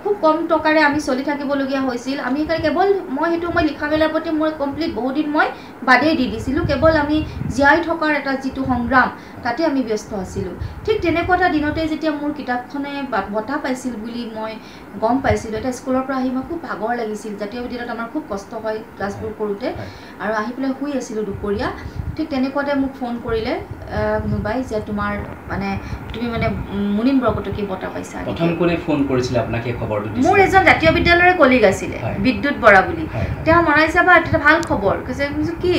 খুব কম টকাৰে আমি চলি থাকিবলগীয়া হৈছিল আমি সেইকাৰণে কেৱল মই লিখা মেলাৰ প্ৰতি মোৰ কমপ্লিট বহুদিন মই বাদেই দি দিছিলোঁ কেৱল আমি জীয়াই থকাৰ এটা যিটো সংগ্ৰাম তাতে আমি ব্যস্ত আছিলোঁ ঠিক তেনেকুৱা এটা দিনতে যেতিয়া মোৰ কিতাপখনে বঁটা পাইছিল বুলি মই গম পাইছিলোঁ এটা স্কুলৰ পৰা আহি মই খুব ভাগৰ লাগিছিল জাতীয় বিদ্যালয়ত আমাৰ খুব কষ্ট হয় ক্লাছবোৰ কৰোঁতে আৰু আহি পেলাই শুই আছিলোঁ দুপৰীয়া ঠিক তেনেকুৱাতে মোক ফোন কৰিলে কোনোবাই যে তোমাৰ মানে তুমি মানে মুনিন বৰকটকী বঁটা পাইছা। প্ৰথম কোনে ফোন কৰিছিলে আপোনাক এই খবৰটো দিছিলে? মোৰ এজন জাতীয় বিদ্যালয়ৰ কলিগ আছিলে, বিদ্যুৎ বৰা বুলি। তেওঁ মনাইছে বা এটা ভাল খবৰ কৈছে, কি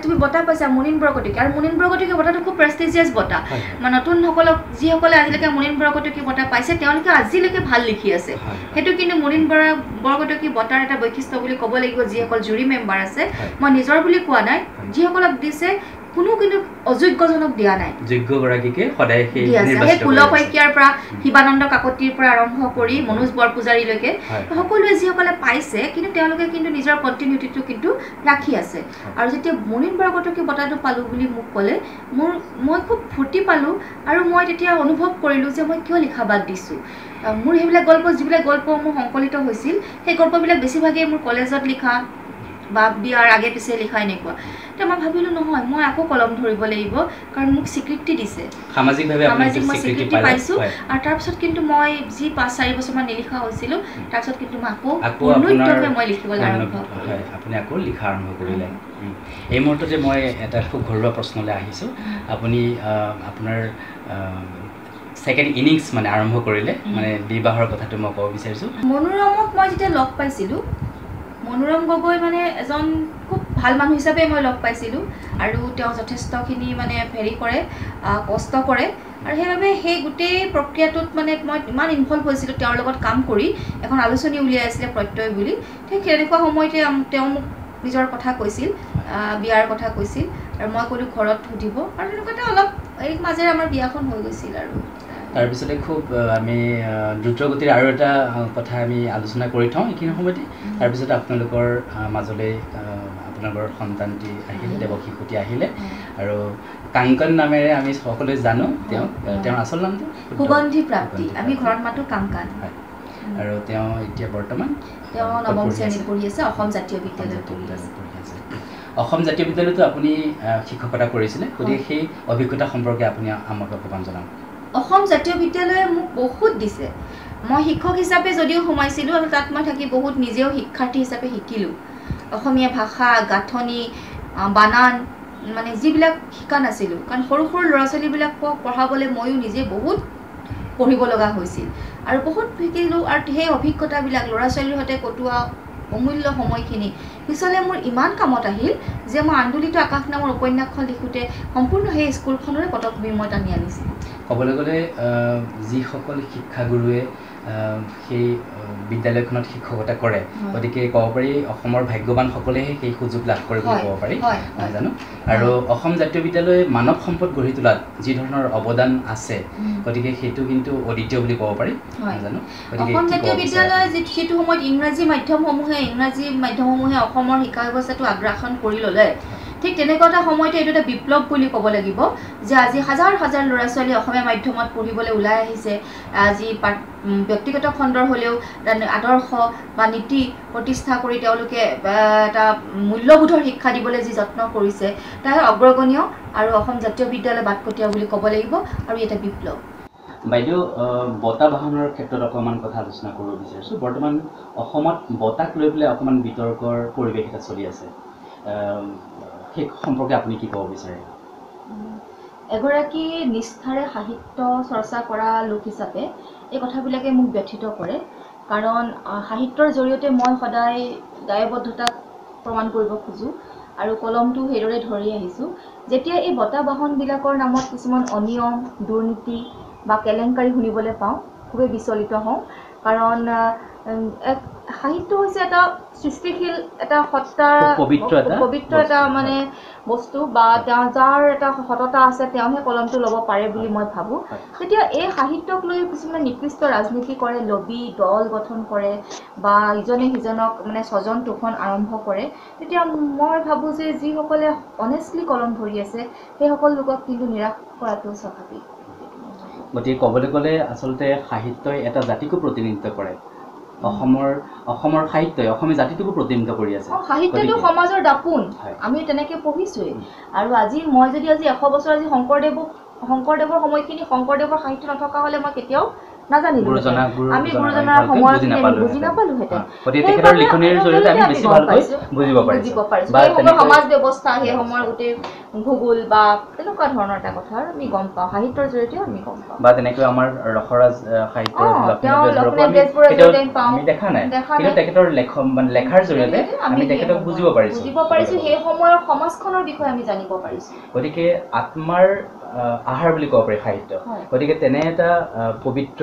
তুমি বঁটা পাইছা মুনিন বৰকটকী। আৰু মুনিন বৰকটকী বঁটাটো খুব প্ৰেষ্টিজিয়াছ বঁটা। মানে নতুনসকলক যিসকলে আজিলৈকে মুনিন বৰকটকী বঁটা পাইছে তেওঁলোকে আজিলৈকে ভাল লিখি আছে। সেইটো কিন্তু মুনিন বৰকটকী বঁটাৰ এটা বৈশিষ্ট্য বুলি ক'ব লাগিব। যিসকল জুৰি মেম্বাৰ আছে, মই নিজৰ বুলি কোৱা নাই, যিসকলক দিছে কোনো কিন্তু অযোগ্যজনক দিয়া নাই, যোগ্যগৰাকীকে সদায় সেই কুল শইকীয়াৰ পৰা শিৱানন্দ কাকতিৰ পৰা আৰম্ভ কৰি মনোজ বৰপূজাৰীলৈকে সকলোৱে যিসকলে পাইছে কিন্তু তেওঁলোকে কিন্তু নিজৰ কণ্টিনিউটিটো কিন্তু ৰাখি আছে। আৰু যেতিয়া মুনিন বৰকটকী বঁটাটো পালোঁ বুলি মোক ক'লে মই খুব ফূৰ্তি পালোঁ। আৰু মই তেতিয়া অনুভৱ কৰিলোঁ যে মই কিয় লিখা বাদ দিছোঁ। মোৰ সেইবিলাক যিবিলাক গল্প মোৰ সংকলিত হৈছিল সেই গল্পবিলাক বেছিভাগেই মোৰ কলেজত লিখা বা বিয়াৰ আগে পিছে লিখা এনেকুৱা। তেতিয়া মই ভাবিলোঁ নহয়, মই আকৌ কলম ধৰিব লাগিব, কাৰণ মোক স্বীকৃতি দিছে, সামাজিকভাৱে মই স্বীকৃতি পাইছোঁ। আৰু তাৰপিছত কিন্তু মই যি 5-4 বছৰমান নিলিখা হৈছিলোঁ, তাৰপিছত কিন্তু মই মই লিখিবলৈ আৰম্ভ কৰিলোঁ। আপুনি আকৌ লিখা আৰম্ভ কৰিলে। এই মুহূৰ্ততে মই এটা খুব ঘৰুৱা প্ৰশ্নলৈ আহিছোঁ। আপুনি আপোনাৰ ছেকেণ্ড ইনিংছ মানে আৰম্ভ কৰিলে, মানে বিবাহৰ কথাটো মই ক'ব বিচাৰিছোঁ। মনোৰমক মই যেতিয়া লগ পাইছিলোঁ, মনোৰম গগৈ মানে এজন খুব ভাল মানুহ হিচাপে মই লগ পাইছিলোঁ। আৰু তেওঁ যথেষ্টখিনি মানে হেৰি কৰে, কষ্ট কৰে। আৰু সেইবাবে সেই গোটেই প্ৰক্ৰিয়াটোত মানে মই ইমান ইনভলভ হৈছিলোঁ। তেওঁৰ লগত কাম কৰি এখন আলোচনী উলিয়াই আছিলে প্ৰত্যয় বুলি। ঠিক তেনেকুৱা সময়তে তেওঁ মোক নিজৰ কথা কৈছিল, বিয়াৰ কথা কৈছিল। আৰু মই ক'লোঁ ঘৰত সুধিব, আৰু তেনেকুৱাতে অলপ এই মাজেৰে আমাৰ বিয়াখন হৈ গৈছিল। আৰু তাৰপিছতে খুব আমি দ্ৰুতগতিৰ আৰু এটা কথা আমি আলোচনা কৰি থওঁ এইখিনি সময়তে। তাৰপিছত আপোনালোকৰ মাজলৈ আপোনালোকৰ সন্তানটি আহিলে, দেৱশিশুটি আহিলে। আৰু কাংকন নামেৰে আমি সকলোৱে জানো তেওঁৰ আচল নামটো সুগন্ধি প্ৰাপ্তি, আমি ঘৰত মাতো কাংকান। আৰু তেওঁ এতিয়া বৰ্তমান তেওঁ 9ম শ্ৰেণীত পঢ়ি আছে, অসম জাতীয় বিদ্যালয়ত পঢ়ি আছে। অসম জাতীয় বিদ্যালয়তো আপুনি শিক্ষকতা কৰিছিলে, গতিকে সেই অভিজ্ঞতা সম্পৰ্কে আপুনি আমাক অকণমান জনাওক। অসম জাতীয় বিদ্যালয়ে মোক বহুত দিছে। মই শিক্ষক হিচাপে যদিও সোমাইছিলোঁ, আৰু তাত মই থাকি বহুত নিজেও শিক্ষাৰ্থী হিচাপে শিকিলোঁ। অসমীয়া ভাষা, গাঁথনি, বানান, মানে যিবিলাক শিকা নাছিলোঁ, কাৰণ সৰু সৰু ল'ৰা ছোৱালীবিলাকক পঢ়াবলৈ ময়ো নিজে বহুত পঢ়িব লগা হৈছিল। আৰু বহুত শিকিলোঁ। আৰু সেই অভিজ্ঞতাবিলাক ল'ৰা ছোৱালীৰ সৈতে কটোৱা অমূল্য সময়খিনি পিছলৈ মোৰ ইমান কামত আহিল যে মই আন্দোলিত আকাশ নামৰ উপন্যাসখন লিখোঁতে সম্পূৰ্ণ সেই স্কুলখনৰে পটভূমি মই টানি আনিছিলোঁ। ক'বলৈ গ'লে যিসকল শিক্ষাগুৰুৱে সেই বিদ্যালয়খনত শিক্ষকতা কৰে, গতিকে ক'ব পাৰি অসমৰ ভাগ্যৱানসকলেহে সেই সুযোগ লাভ কৰে বুলি ক'ব পাৰি, নহয় জানো? আৰু অসম জাতীয় বিদ্যালয়ে মানৱ সম্পদ গঢ়ি তোলাত যি ধৰণৰ অৱদান আছে, গতিকে সেইটো কিন্তু অদ্বিতীয় বুলি ক'ব পাৰি, নহয় জানো? অসম জাতীয় বিদ্যালয় যিটো সময়ত ইংৰাজী মাধ্যমসমূহে অসমৰ শিক্ষা ব্যৱস্থাটো আগ্ৰাসন কৰি ল'লে, ঠিক তেনেকুৱা এটা সময়তে এইটো এটা বিপ্লৱ বুলি ক'ব লাগিব যে আজি হাজাৰ হাজাৰ ল'ৰা ছোৱালী অসমীয়া মাধ্যমত পঢ়িবলৈ ওলাই আহিছে। আজি ব্যক্তিগত খণ্ডৰ হ'লেও আদৰ্শ বা নীতি প্ৰতিষ্ঠা কৰি তেওঁলোকে এটা মূল্যবোধৰ শিক্ষা দিবলৈ যি যত্ন কৰিছে, তাৰ অগ্ৰগণ্য। আৰু অসম জাতীয় বিদ্যালয় বাটকটীয়া বুলি ক'ব লাগিব। আৰু এটা বিপ্লৱ। বাইদেউ, বঁটা বাহনৰ ক্ষেত্ৰত অকণমান কথা আলোচনা কৰিব বিচাৰিছোঁ। বৰ্তমান অসমত বঁটাক লৈ পেলাই অকণমান বিতৰ্কৰ পৰিৱেশ এটা চলি আছে, সেই সম্পৰ্কে আপুনি কি ক'ব বিচাৰে? এগৰাকী নিষ্ঠাৰে সাহিত্য চৰ্চা কৰা লোক হিচাপে এই কথাবিলাকে মোক ব্যথিত কৰে। কাৰণ সাহিত্যৰ জৰিয়তে মই সদায় দায়বদ্ধতাক প্ৰমাণ কৰিব খোজোঁ, আৰু কলমটো সেইদৰে ধৰি আহিছোঁ। যেতিয়া এই বঁটা বাহনবিলাকৰ নামত কিছুমান অনিয়ম, দুৰ্নীতি বা কেলেংকাৰী শুনিবলৈ পাওঁ, খুবেই বিচলিত হওঁ। কাৰণ সাহিত্য হৈছে এটা সৃষ্টিশীল, এটা সত্তাৰ পবিত্ৰ এটা মানে বস্তু, বা তেওঁ যাৰ এটা সততা আছে তেওঁহে কলমটো ল'ব পাৰে বুলি মই ভাবোঁ। তেতিয়া এই সাহিত্যক লৈ কিছুমানে নিকৃষ্ট ৰাজনীতি কৰে, লবি দল গঠন কৰে, বা ইজনে সিজনক মানে স্বজন তোষণ আৰম্ভ কৰে, তেতিয়া মই ভাবোঁ যে যিসকলে অনেষ্টলি কলম ধৰি আছে সেইসকল লোকক কিন্তু নিৰাশ কৰাটো স্বাভাৱিক। গতিকে ক'বলৈ গ'লে আচলতে সাহিত্যই এটা জাতিকো প্ৰতিনিধিত্ব কৰে। অসমৰ সাহিত্যই অসমীয়া জাতিটোকো প্ৰতিনিধিত্ব কৰি আছে। সাহিত্যটো সমাজৰ দাপোন, আমি তেনেকৈ পঢ়িছোৱেই। আৰু মই যদি 100 বছৰ আজি শংকৰদেৱৰ সময়খিনি শংকৰদেৱৰ সাহিত্য নথকা হ'লে মই কেতিয়াও নাজানিলো আমি গুৰুজনাৰ সময়ত বুজি নাপালোহেঁতেন তেখেতৰ লিখনিৰ জৰিয়তে আমি বেছি ভালকৈ বুজিব পাৰিছো বা সমাজ ব্যৱস্থা সেই সময়ৰ গোটেই ভূগোল বা তেনেকুৱা ধৰণৰ এটা কথা আমি গম পাওঁ সাহিত্যৰ জৰিয়তে আমি গম পাওঁ বা তেনেকৈ আমাৰ ৰসৰাজ সাহিত্যৰ আমি দেখা নাই কিন্তু তেখেতৰ লেখাৰ জৰিয়তে আমি তেখেতক বুজিব পাৰিছো সেই সময়ৰ সমাজখনৰ বিষয়ে আমি জানিব পাৰিছো গতিকে আত্মাৰ আহাৰ বুলি ক'ব পাৰি সাহিত্য গতিকে তেনে এটা পবিত্ৰ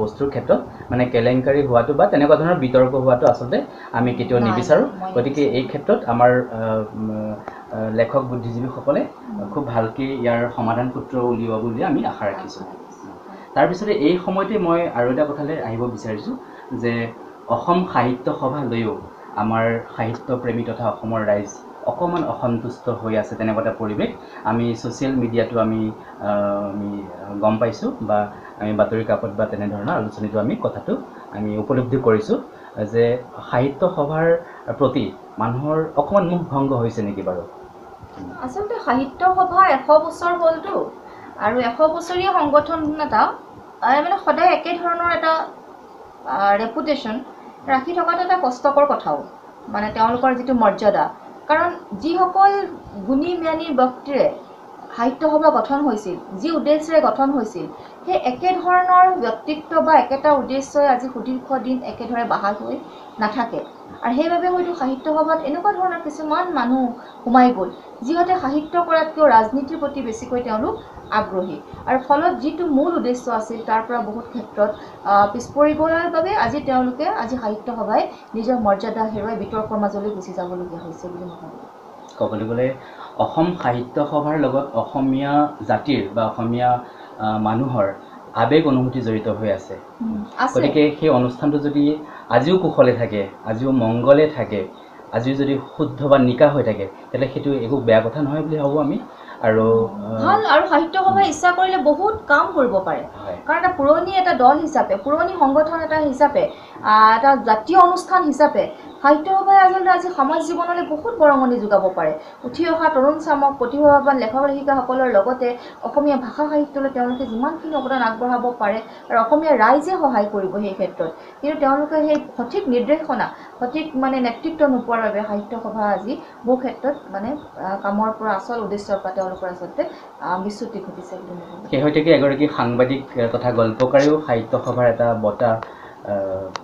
বস্তুৰ ক্ষেত্ৰত মানে কেলেংকাৰী হোৱাটো বা তেনেকুৱা ধৰণৰ বিতৰ্ক হোৱাটো আচলতে আমি কেতিয়াও নিবিচাৰোঁ গতিকে এই ক্ষেত্ৰত আমাৰ লেখক বুদ্ধিজীৱীসকলে খুব ভালকৈ ইয়াৰ সমাধান সূত্ৰ উলিয়াব বুলি আমি আশা ৰাখিছোঁ তাৰপিছতে এই সময়তে মই আৰু এটা কথালৈ আহিব বিচাৰিছোঁ যে অসম সাহিত্য সভা লৈও আমাৰ সাহিত্যপ্ৰেমী তথা অসমৰ ৰাইজ অকণমান অসন্তুষ্ট হৈ আছে তেনেকুৱা এটা পৰিৱেশ আমি ছ'চিয়েল মিডিয়াটো আমি গম পাইছোঁ বা আমি বাতৰি কাকত বা তেনেধৰণৰ আলোচনীটো আমি কথাটো আমি উপলব্ধি কৰিছোঁ যে সাহিত্য সভাৰ প্ৰতি মানুহৰ অকণমান মুখ ভংগ হৈছে নেকি বাৰু আচলতে সাহিত্য সভা 100 বছৰ হ'লতো আৰু 100 বছৰীয়া সংগঠন এটা মানে সদায় একে ধৰণৰ এটা ৰেপুটেশ্যন ৰাখি থকাটো এটা কষ্টকৰ কথাও মানে তেওঁলোকৰ যিটো মৰ্যাদা কাৰণ যিসকল গুণী জ্ঞানী ব্যক্তিৰে সাহিত্য সভা গঠন হৈছিল যি উদ্দেশ্যৰে গঠন হৈছিল সেই একেধৰণৰ ব্যক্তিত্ব বা একেটা উদ্দেশ্যই আজি সুদীৰ্ঘ দিন একেধৰে বাহাল হৈ নাথাকে আৰু সেইবাবে হয়তো সাহিত্য সভাত এনেকুৱা ধৰণৰ কিছুমান মানুহ সোমাই গ'ল যিহঁতে সাহিত্য কৰাতকৈও ৰাজনীতিৰ প্ৰতি বেছিকৈ তেওঁলোক আগ্ৰহী আৰু ফলত যিটো মূল উদ্দেশ্য আছিল তাৰ পৰা বহুত ক্ষেত্ৰত পিছ পৰিবৰ বাবে আজি তেওঁলোকে আজি সাহিত্য সভাই নিজৰ মৰ্যাদা হেৰুৱাই বিতৰ্কৰ মাজলৈ গুচি যাবলগীয়া হৈছে বুলি মই ভাবোঁ ক'বলৈ গ'লে অসম সাহিত্য সভাৰ লগত অসমীয়া জাতিৰ বা অসমীয়া মানুহৰ আবেগ অনুভূতি জড়িত হৈ আছে গতিকে সেই অনুষ্ঠানটো যদি আজিও কুশলে থাকে আজিও মংগলে থাকে আজিও যদি শুদ্ধ বা নিকা হৈ থাকে তেতিয়াহ'লে সেইটো একো বেয়া কথা নহয় বুলি ভাবোঁ আমি আৰু ভাল আৰু সাহিত্য সভাই ইচ্ছা কৰিলে বহুত কাম কৰিব পাৰে কাৰণ এটা পুৰণি এটা দল হিচাপে পুৰণি সংগঠন এটা হিচাপে এটা জাতীয় অনুষ্ঠান হিচাপে সাহিত্য সভাই আচলতে আজি সমাজ জীৱনলৈ বহুত বৰঙণি যোগাব পাৰে উঠি অহা তৰুণ চামক প্ৰতিভাৱান লেখক লেখিকাসকলৰ লগতে অসমীয়া ভাষা সাহিত্যলৈ তেওঁলোকে যিমানখিনি অৱদান আগবঢ়াব পাৰে আৰু অসমীয়া ৰাইজে সহায় কৰিব সেই ক্ষেত্ৰত কিন্তু তেওঁলোকে সেই সঠিক নিৰ্দেশনা সঠিক মানে নেতৃত্ব নোপোৱাৰ বাবে সাহিত্য সভা আজি বহু ক্ষেত্ৰত মানে কামৰ পৰা আচল উদ্দেশ্যৰ পৰা তেওঁলোকৰ আচলতে বিচ্যুতি ঘটিছে বুলি মই ভাবোঁ শেহতীয়াকৈ এগৰাকী সাংবাদিক তথা গল্পকাৰেও সাহিত্য সভাৰ এটা বঁটা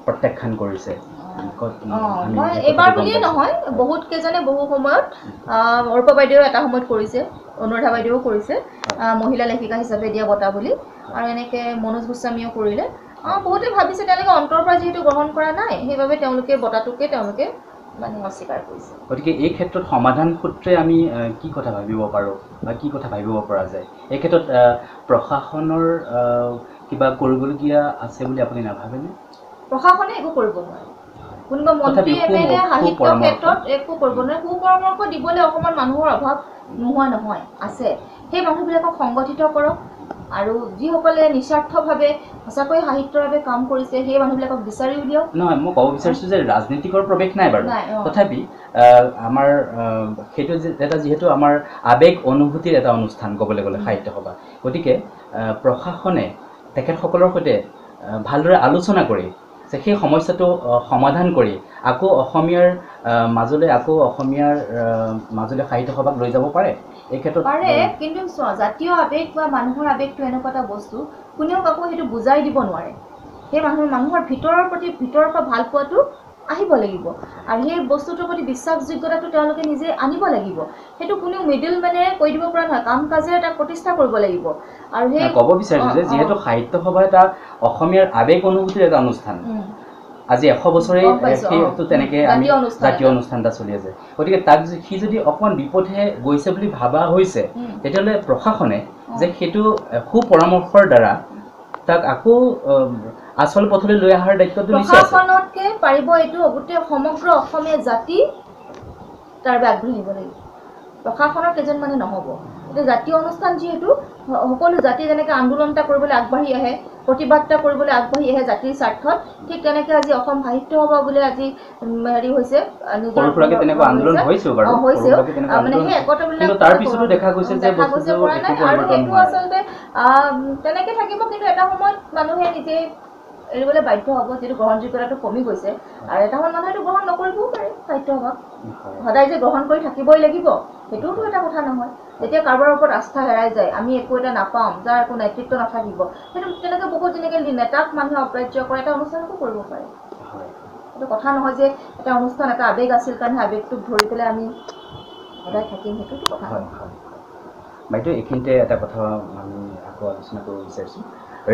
প্ৰত্যাখ্যান কৰিছে এইবাৰ বুলিয়ে নহয় বহুত কেইজনে বহু সময়ত অৰ্পা বাইদেউ এটা সময়ত কৰিছে অনুৰাধা বাইদেউ কৰিছে মহিলা লেখিকা হিচাপে দিয়া বঁটা বুলি আৰু এনেকৈ মনোজ গোস্বামীও কৰিলে বহুতে ভাবিছে তেওঁলোকে অন্তৰ পৰা যিহেতু গ্ৰহণ কৰা নাই সেইবাবে তেওঁলোকে বঁটাটোকে তেওঁলোকে মানে অস্বীকাৰ কৰিছে গতিকে এই ক্ষেত্ৰত সমাধান সূত্ৰে আমি কি কথা ভাবিব পাৰোঁ বা কি কথা ভাবিব পৰা যায় এই ক্ষেত্ৰত প্ৰশাসনৰ কিবা কৰিবলগীয়া আছে বুলি আপুনি নাভাবেনে প্ৰশাসনে একো কৰিব নোৱাৰে কোনোবা মন্ত্ৰী এমএলএ সাহিত্য ক্ষেত্ৰত একো কৰিব নোৱাৰে সুপৰামৰ্শ দিবলৈ অকণমান মানুহৰ অভাৱ নোহোৱা নহয় আছে সেই মানুহবিলাকক সংগঠিত কৰক আৰু যিসকলে নিস্বাৰ্থভাৱে সঁচাকৈ সাহিত্যৰ বাবে কাম কৰিছে সেই মানুহবিলাকক বিচাৰি উলিয়াওক নহয় মই ক'ব বিচাৰিছোঁ যে ৰাজনীতিকৰ প্ৰৱেশ নাই বাৰু তথাপি আমাৰ সেইটো এটা যিহেতু আমাৰ আৱেগ অনুভূতিৰ এটা অনুষ্ঠান ক'বলৈ গ'লে সাহিত্য সভা গতিকে প্ৰশাসনে তেখেতসকলৰ সৈতে ভালদৰে আলোচনা কৰি যে সেই সমস্যাটো সমাধান কৰি আকৌ অসমীয়াৰ মাজলৈ সাহিত্য সভাক লৈ যাব পাৰে এই ক্ষেত্ৰত পাৰে কিন্তু জাতীয় আৱেগ বা মানুহৰ আৱেগটো এনেকুৱা এটা বস্তু কোনেও কাকো সেইটো বুজাই দিব নোৱাৰে সেই মানুহৰ ভিতৰৰ পৰা ভাল পোৱাটো আহিব লাগিব আৰু সেই বস্তুটোৰ প্ৰতি বিশ্বাসযোগ্যতাটো তেওঁলোকে নিজে আনিব লাগিব সেইটো কোনেও মিডল মেনেৰে কৈ দিব পৰা নহয় কাম কাজেৰে এটা প্ৰতিষ্ঠা কৰিব লাগিব আৰু সেই ক'ব বিচাৰিছোঁ যে যিহেতু সাহিত্য সভা এটা অসমীয়াৰ আৱেগ অনুভূতিৰ এটা অনুষ্ঠান আজি 100 বছৰে সেইটো তেনেকৈ আমি জাতীয় অনুষ্ঠান এটা চলি আছে গতিকে তাক সি যদি অকণমান বিপথে গৈছে বুলি ভাবা হৈছে তেতিয়াহ'লে প্ৰশাসনে যে সেইটো সুপৰামৰ্শৰ দ্বাৰা তাক আকৌ আচল পথলৈ লৈ অহাৰ দায়িত্বটো নিশ্চয় আছে প্ৰশাসনতকৈ পাৰিব এইটো গোটেই সমগ্ৰ অসমীয়া জাতি তাৰ বাবে আগ্ৰহী হ'ব লাগিব প্ৰশাসনৰ কেইজনমানে নহ'ব এতিয়া জাতীয় অনুষ্ঠান যিহেতু সকলো জাতি যেনেকৈ আন্দোলন এটা কৰিবলৈ আগবাঢ়ি আহে, প্ৰতিবাদ এটা কৰিবলৈ আগবাঢ়ি আহে জাতিৰ স্বাৰ্থত, ঠিক তেনেকৈ আজি অসম সাহিত্য সভা বুলি আজি হেৰি হৈছে, মানে সেই একতাবিলাক দেখা গৈছে পৰা নাই। আৰু সেইটো আচলতে তেনেকৈ থাকিব, কিন্তু এটা সময়ত মানুহে নিজে এৰিবলৈ বাধ্য হ'ব, যিটো গ্ৰহণযোগ্যতাটো কমি গৈছে। আৰু এটা সময়ত মানুহে এইটো গ্ৰহণ নকৰিবও পাৰে। সাহিত্য সভাক সদায় যে গ্ৰহণ কৰি থাকিবই লাগিব সেইটোওতো এটা কথা নহয়। যেতিয়া কাৰোবাৰ ওপৰত আস্থা হেৰাই যায়, আমি একো এটা নাপাম, যাৰ একো নেতৃত্ব নাথাকিব, সেইটো তেনেকৈ বহুত যেনেকৈ নেতাক মানুহে অগ্ৰাহ্য কৰে, এটা অনুষ্ঠানতো কৰিব পাৰে। এইটো কথা নহয় যে এটা অনুষ্ঠান এটা আৱেগ আছিল কাৰণে আৱেগটোক ধৰি পেলাই আমি সদায় থাকিম, সেইটোতো কথা নহয়। বাইদেউ এইখিনিতে এটা কথা আমি আকৌ আলোচনা কৰিব বিচাৰিছোঁ।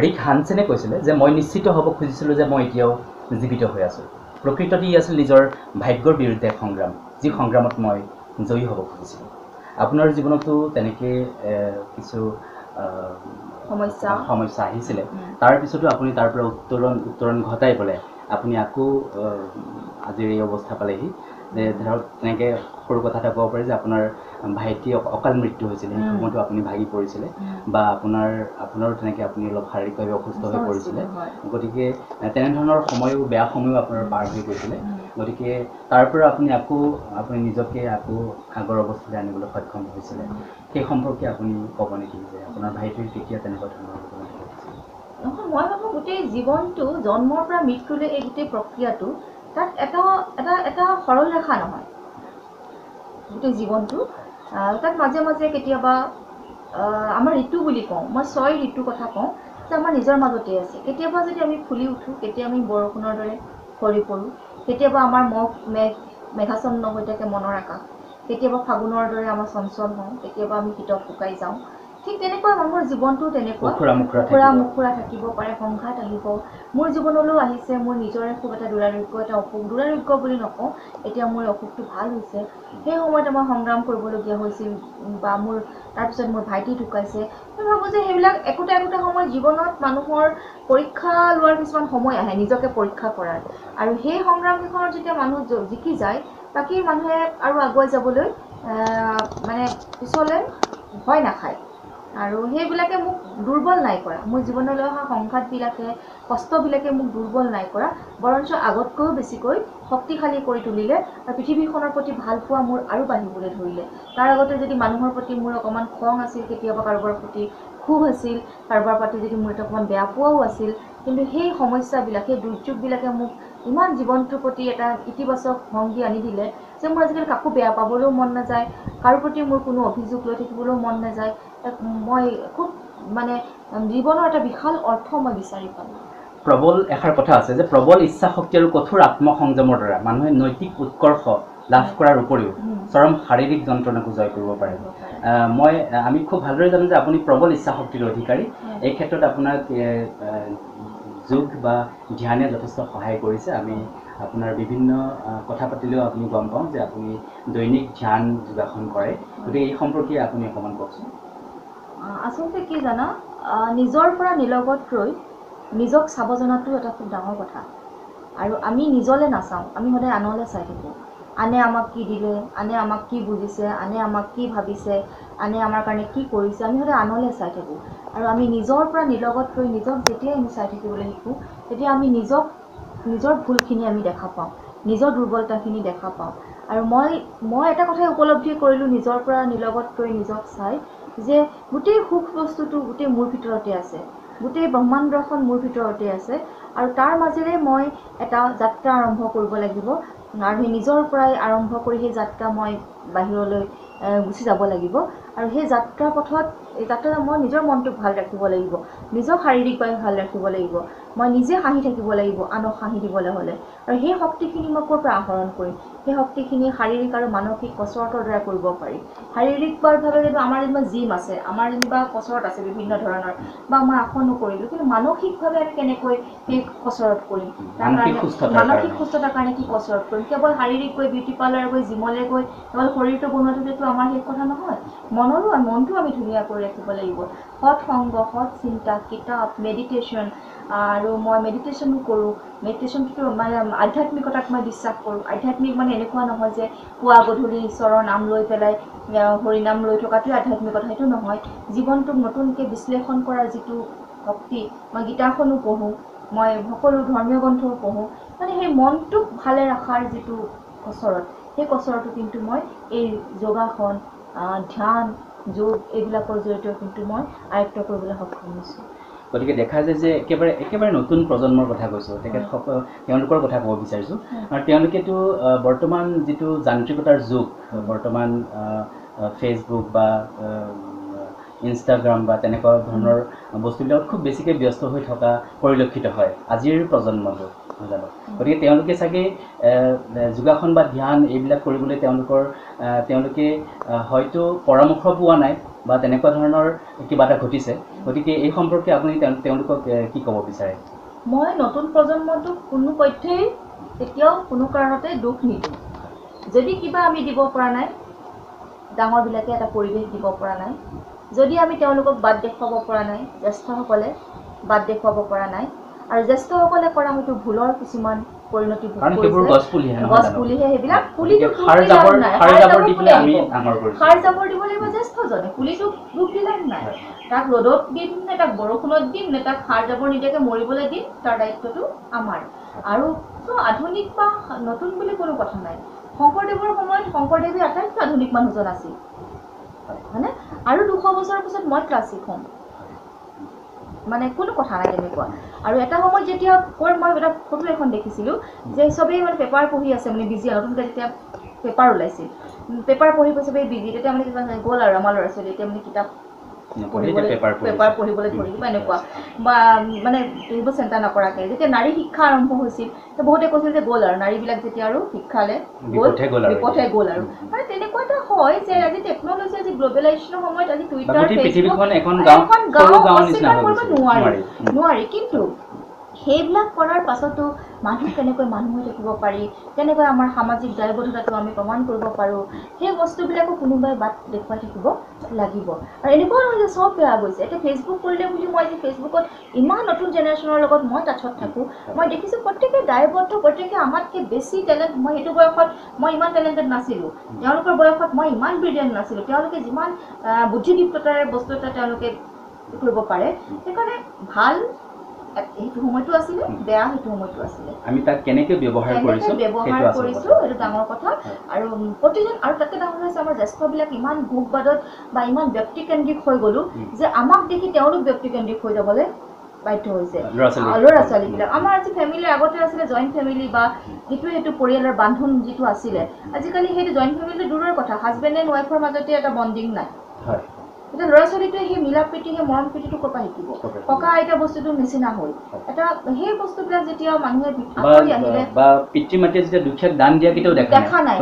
ৰিক হানছেনে কৈছিলে যে মই নিশ্চিত হ'ব খুজিছিলোঁ যে মই এতিয়াও জীৱিত হৈ আছোঁ। প্ৰকৃততে ই আছিল নিজৰ ভাগ্যৰ বিৰুদ্ধে সংগ্ৰাম, যি সংগ্ৰামত মই জয়ী হ'ব খুজিছিলোঁ। আপোনাৰ জীৱনতো তেনেকৈ কিছু সমস্যা আহিছিলে, তাৰপিছতো আপুনি তাৰ পৰা উত্তৰণ ঘটাই পেলাই আপুনি আকৌ আজিৰ এই অৱস্থা পালেহি যে ধৰক তেনেকৈ সৰু কথা এটা ক'ব পাৰি যে আপোনাৰ ভাইটি অকাল মৃত্যু হৈছিলে, সেই সময়তো আপুনি ভাগি পৰিছিলে, বা আপোনাৰো তেনেকৈ আপুনি অলপ শাৰীৰিকভাৱে অসুস্থ হৈ পৰিছিলে। গতিকে তেনেধৰণৰ সময়ো বেয়া সময়ো আপোনাৰ পাৰ হৈ গৈছিলে। গতিকে তাৰ পৰা আপুনি নিজকে আকৌ আগৰ অৱস্থালৈ আনিবলৈ সক্ষম হৈছিলে। সেই সম্পৰ্কে আপুনি ক'ব নেকি যে আপোনাৰ ভাইটিৰ কেতিয়া তেনেকুৱা ধৰণৰ নহয়, মই ভাবোঁ গোটেই জীৱনটো জন্মৰ পৰা মৃত্যুলৈ এই গোটেই প্ৰক্ৰিয়াটো তাত এটা সৰল ৰেখা নহয়। গোটেই জীৱনটো তাত মাজে মাজে কেতিয়াবা আমাৰ ঋতু বুলি কওঁ, মই 6 ঋতুৰ কথা কওঁ যে আমাৰ নিজৰ মাজতেই আছে। কেতিয়াবা যদি আমি ফুলি উঠোঁ, কেতিয়া আমি বৰষুণৰ দৰে সৰি পৰোঁ, কেতিয়াবা আমাৰ মেঘাচ্ছন্ন হৈ থাকে মনৰ আকাশ, কেতিয়াবা ফাগুনৰ দৰে আমাৰ চঞ্চল হওঁ, কেতিয়াবা আমি শীতত শুকাই যাওঁ। ঠিক তেনেকুৱা মানুহৰ জীৱনটো তেনেকুৱা মুখৰা থাকিব পাৰে, সংঘাত আহিব। মোৰ জীৱনলৈও আহিছে, মোৰ নিজৰে খুব এটা দুৰাৰোগ্য, এটা অসুখ, দুৰাৰোগ্য বুলি নকওঁ, এতিয়া মোৰ অসুখটো ভাল হৈছে। সেই সময়তে মই সংগ্ৰাম কৰিবলগীয়া হৈছিল, বা তাৰপিছত মোৰ ভাইটি ঢুকাইছে। মই ভাবোঁ যে সেইবিলাক একোটা সময় জীৱনত মানুহৰ পৰীক্ষা লোৱাৰ কিছুমান সময় আহে, নিজকে পৰীক্ষা কৰাৰ। আৰু সেই সংগ্ৰামকেইখনত যেতিয়া মানুহ জিকি যায়, বাকী মানুহে আৰু আগুৱাই যাবলৈ মানে পিছলৈ ভয় নাখায়। আৰু সেইবিলাকে মোক দুৰ্বল নাই কৰা, মোৰ জীৱনলৈ অহা সংঘাতবিলাকে, কষ্টবিলাকে মোক দুৰ্বল নাই কৰা, বৰঞ্চ আগতকৈও বেছিকৈ শক্তিশালী কৰি তুলিলে। আৰু পৃথিৱীখনৰ প্ৰতি ভাল পোৱা মোৰ আৰু বাঢ়িবলৈ ধৰিলে। তাৰ আগতে যদি মানুহৰ প্ৰতি মোৰ অকণমান খং আছিল, কেতিয়াবা কাৰোবাৰ প্ৰতি ক্ষোভ আছিল, কাৰোবাৰ প্ৰতি যদি মোৰ এটা অকণমান বেয়া পোৱাও আছিল, কিন্তু সেই সমস্যাবিলাক, সেই দুৰ্যোগবিলাকে মোক ইমান জীৱনটোৰ প্ৰতি এটা ইতিবাচক ভংগী আনি দিলে যে মোৰ আজিকালি কাকো বেয়া পাবলৈও মন নাযায়, কাৰো প্ৰতি মোৰ কোনো অভিযোগ লৈ থাকিবলৈও মন নাযায়। মই খুব মানে জীৱনৰ এটা বিশাল অৰ্থ মই বিচাৰি পালোঁ। প্ৰবল এষাৰ কথা আছে যে প্ৰবল ইচ্ছা শক্তি আৰু কঠোৰ আত্মসংযমৰ দ্বাৰা মানুহে নৈতিক উৎকৰ্ষ লাভ কৰাৰ উপৰিও চৰম শাৰীৰিক যন্ত্ৰণাকো জয় কৰিব পাৰে। আমি খুব ভালদৰে জানো যে আপুনি প্ৰবল ইচ্ছা শক্তিৰ অধিকাৰী। এই ক্ষেত্ৰত আপোনাক যোগ বা ধ্যানে যথেষ্ট সহায় কৰিছে। আমি আপোনাৰ বিভিন্ন কথা পাতিলেও আপুনি গম পাওঁ যে আপুনি দৈনিক ধ্যান যোগাসন কৰে। গতিকে এই সম্পৰ্কে আপুনি অকণমান কওকচোন। আচলতে কি জানা, নিজৰ পৰা নিলগত ৰৈ নিজক চাব জনাটো এটা খুব ডাঙৰ কথা। আৰু আমি নিজলৈ নাচাওঁ, আমি সদায় আনলৈ চাই থাকোঁ। আনে আমাক কি দিলে, আনে আমাক কি বুজিছে, আনে আমাক কি ভাবিছে, আনে আমাৰ কাৰণে কি কৰিছে, আমি সদায় আনলৈ চাই থাকোঁ। আৰু আমি নিজৰ পৰা নিলগত ৰৈ নিজক যেতিয়াই আমি চাই থাকিবলৈ শিকোঁ, তেতিয়া আমি নিজৰ ভুলখিনি আমি দেখা পাওঁ, নিজৰ দুৰ্বলতাখিনি দেখা পাওঁ। আৰু মই এটা কথাই উপলব্ধি কৰিলোঁ নিজৰ পৰা নিলগত ৰৈ নিজক চাই, যে গোটেই সুখ বস্তুটো গোটেই মোৰ ভিতৰতে আছে, গোটেই ব্ৰহ্মাণ্ডখন মোৰ ভিতৰতে আছে। আৰু তাৰ মাজেৰে মই এটা যাত্ৰা আৰম্ভ কৰিব লাগিব। আৰু সেই নিজৰ পৰাই আৰম্ভ কৰি সেই যাত্ৰা মই বাহিৰলৈ গুচি যাব লাগিব। আৰু সেই যাত্ৰা পথত মই নিজৰ মনটোক ভাল ৰাখিব লাগিব, নিজক শাৰীৰিকভাৱে ভাল ৰাখিব লাগিব, মই নিজে হাঁহি থাকিব লাগিব আনক হাঁহি দিবলৈ হ'লে। আৰু সেই শক্তিখিনি মই ক'ৰ পৰা আহৰণ কৰিম? সেই শক্তিখিনি শাৰীৰিক আৰু মানসিক কচৰতৰ দ্বাৰা কৰিব পাৰি। শাৰীৰিকভাৱে যেনিবা আমাৰ যেনিবা জিম আছে, আমাৰ যেনিবা কচৰত আছে বিভিন্ন ধৰণৰ, বা মই আসনো কৰিলোঁ, কিন্তু মানসিকভাৱে আমি কেনেকৈ সেই কচৰত কৰিম? মানসিক সুস্থতাৰ কাৰণে কি কচৰত কৰিম? কেৱল শাৰীৰিক গৈ বিউটি পাৰ্লাৰ গৈ জিমলৈ গৈ কেৱল শৰীৰটো বনোৱাটোতো আমাৰ সেই কথা নহয়। মনটো আমি ধুনীয়া কৰি ৰাখিব লাগিব। সৎ সংগ, সৎ চিন্তা, কিতাপ, মেডিটেশ্যন, আৰু মই মেডিটেশ্যনো কৰোঁ, মেডিটেশ্যনটো মানে আধ্যাত্মিকতাত মই বিশ্বাস কৰোঁ। আধ্যাত্মিক মানে এনেকুৱা নহয় যে পুৱা গধূলি ঈশ্বৰৰ নাম লৈ পেলাই হৰিনাম লৈ থকাটোৱে আধ্যাত্মিকতা, সেইটো নহয়। জীৱনটোক নতুনকৈ বিশ্লেষণ কৰাৰ যিটো শক্তি, মই গীতাখনো পঢ়োঁ, মই সকলো ধৰ্মীয় গ্ৰন্থও পঢ়োঁ, মানে সেই মনটোক ভালে ৰখাৰ যিটো কচৰত, সেই কচৰটো কিন্তু মই এই যোগাসন, ধ্যান, যোগ এইবিলাকৰ জৰিয়তে কিন্তু মই আয়ত্ব কৰিবলৈ সক্ষম হৈছোঁ। গতিকে দেখা যায় যে একেবাৰে নতুন প্ৰজন্মৰ কথা কৈছোঁ, তেওঁলোকৰ কথা ক'ব বিচাৰিছোঁ। আৰু তেওঁলোকেতো বৰ্তমান যিটো যান্ত্ৰিকতাৰ যুগ, বৰ্তমান ফেচবুক বা ইনষ্টাগ্ৰাম বা তেনেকুৱা ধৰণৰ বস্তুবিলাকত খুব বেছিকৈ ব্যস্ত হৈ থকা পৰিলক্ষিত হয় আজিৰ প্ৰজন্মটো, জানো। গতিকে তেওঁলোকে চাগে যোগাসন বা ধ্যান এইবিলাক কৰিবলৈ তেওঁলোকে হয়তো পৰামৰ্শ পোৱা নাই বা তেনেকুৱা ধৰণৰ কিবা এটা ঘটিছে। গতিকে এই সম্পৰ্কে আপুনি তেওঁলোকক কি ক'ব বিচাৰে? মই নতুন প্ৰজন্মটোক কোনো পধ্যেই এতিয়াও কোনো কাৰণতে দুখ নিদিওঁ। যদি কিবা আমি দিব পৰা নাই, ডাঙৰবিলাকে এটা পৰিৱেশ দিব পৰা নাই, যদি আমি তেওঁলোকক বাদ দেখুৱাব পৰা নাই, জ্যেষ্ঠসকলে বাদ দেখুৱাব পৰা নাই, আৰু জ্যেষ্ঠসকলে কৰা হয়তো ভুলৰ কিছুমান পৰিণতি ভোগ কৰিছে, গছ পুলিহে, সেইবিলাক পুলিটো সাৰ জাবৰ দিব লাগিব জ্যেষ্ঠজনে, পুলিটোক দুখ দিলে নাই। তাক ৰ'দত দিম নে তাক বৰষুণত দিম নে তাক সাৰ জাবৰ নিদিয়াকৈ মৰিবলৈ দিম, তাৰ দায়িত্বটো আমাৰ। আৰু আধুনিক বা নতুন বুলি কোনো কথা নাই। শংকৰদেৱৰ সময়ত শংকৰদেৱে আটাইতকৈ আধুনিক মানুহজন আছিল, হয়নে? আৰু 200 বছৰৰ পিছত মই ক্লাছিক হ'ম, মানে কোনো কথা নাই তেনেকুৱা। আৰু এটা সময়ত যেতিয়া মই এটা ফটো এখন দেখিছিলোঁ যে চবেই মানে পেপাৰ পঢ়ি আছে, মানে বিজি, নতুনকৈ যেতিয়া পেপাৰ ওলাইছিল, পেপাৰ পঢ়ি চবেই বিজি, তেতিয়া মানে কিবা গ'ল আৰু আমাৰ ল'ৰা ছোৱালী এতিয়া মানে কিতাপ পেপাৰ পঢ়িবলৈ ধৰিব এনেকুৱা, বা মানে এইবোৰ চিন্তা নকৰাকৈ যেতিয়া নাৰী শিক্ষা আৰম্ভ হৈছিল, বহুতে কৈছিল যে গ'ল আৰু নাৰীবিলাক যেতিয়া আৰু শিক্ষালে বিপথে গ'ল আৰু, মানে তেনেকুৱা এটা হয় যে আজি টেকন'লজি, আজি গ্ল'বেলাইজেশ্যনৰ সময়ত আজি টুইটাৰ, ফেচবুক এখন গাঁও অস্বীকাৰ কৰিব নোৱাৰি। কিন্তু সেইবিলাক কৰাৰ পাছতো মানুহ কেনেকৈ মানুহ হৈ থাকিব পাৰি, কেনেকৈ আমাৰ সামাজিক দায়বদ্ধতাটো আমি প্ৰমাণ কৰিব পাৰোঁ, সেই বস্তুবিলাকো কোনোবাই বাট দেখুৱাই থাকিব লাগিব। আৰু এনেকুৱা নহয় যে চব বেয়া গৈছে। এতিয়া ফেচবুক কৰিলে বুলি মই যে ফেচবুকত ইমান নতুন জেনেৰেশ্যনৰ লগত মই টাচত থাকোঁ, মই দেখিছোঁ প্ৰত্যেকে দায়বদ্ধ, প্ৰত্যেকে আমাতকৈ বেছি টেলেণ্ট। মই সেইটো বয়সত মই ইমান টেলেণ্টেড নাছিলোঁ, তেওঁলোকৰ বয়সত মই ইমান ব্ৰিলিয়েণ্ট নাছিলোঁ। তেওঁলোকে যিমান বুদ্ধিদীপ্ততাৰে বস্তু এটা তেওঁলোকে কৰিব পাৰে, সেইকাৰণে ভাল সেইটো সময়টো আছিলে, বেয়া সেইটো সময়টো আছিলে। আমি তাক কেনেকৈ ব্যৱহাৰ কৰিছোঁ সেইটো ডাঙৰ কথা। আৰু প্ৰতিজন, আৰু তাতে ডাঙৰ হৈছে আমাৰ জ্যেষ্ঠবিলাক ইমান ভোগবাদত বা ইমান ব্যক্তিকেন্দ্ৰিক হৈ গ'লো যে আমাক দেখি তেওঁলোক ব্যক্তিকেন্দ্ৰিক হৈ যাবলৈ বাধ্য হৈছে ল'ৰা ছোৱালীবিলাক। আমাৰ আজি ফেমিলিৰ আগতে আছিলে জইণ্ট ফেমিলি বা সেইটো পৰিয়ালৰ বান্ধোন যিটো আছিলে, আজিকালি সেইটো জইণ্ট ফেমিলিটো দূৰৰ কথা, হাজবেণ্ড এণ্ড ৱাইফৰ মাজতে এটা বণ্ডিং নাই। এতিয়া ল'ৰা ছোৱালীটোৱে সেই মিলা প্ৰীতি, সেই মৰম প্ৰীতিটো ক'ৰ পৰা শিকিব? ককা আইতা বস্তুটো নিচিনা হ'ল এটা, সেই বস্তুবিলাক যেতিয়া মানুহে আঁতৰি আহিলে, বা পিতৃ মাতৃয়ে যেতিয়া দুখীয়াক দান দিয়া কেতিয়াও দেখা নাই।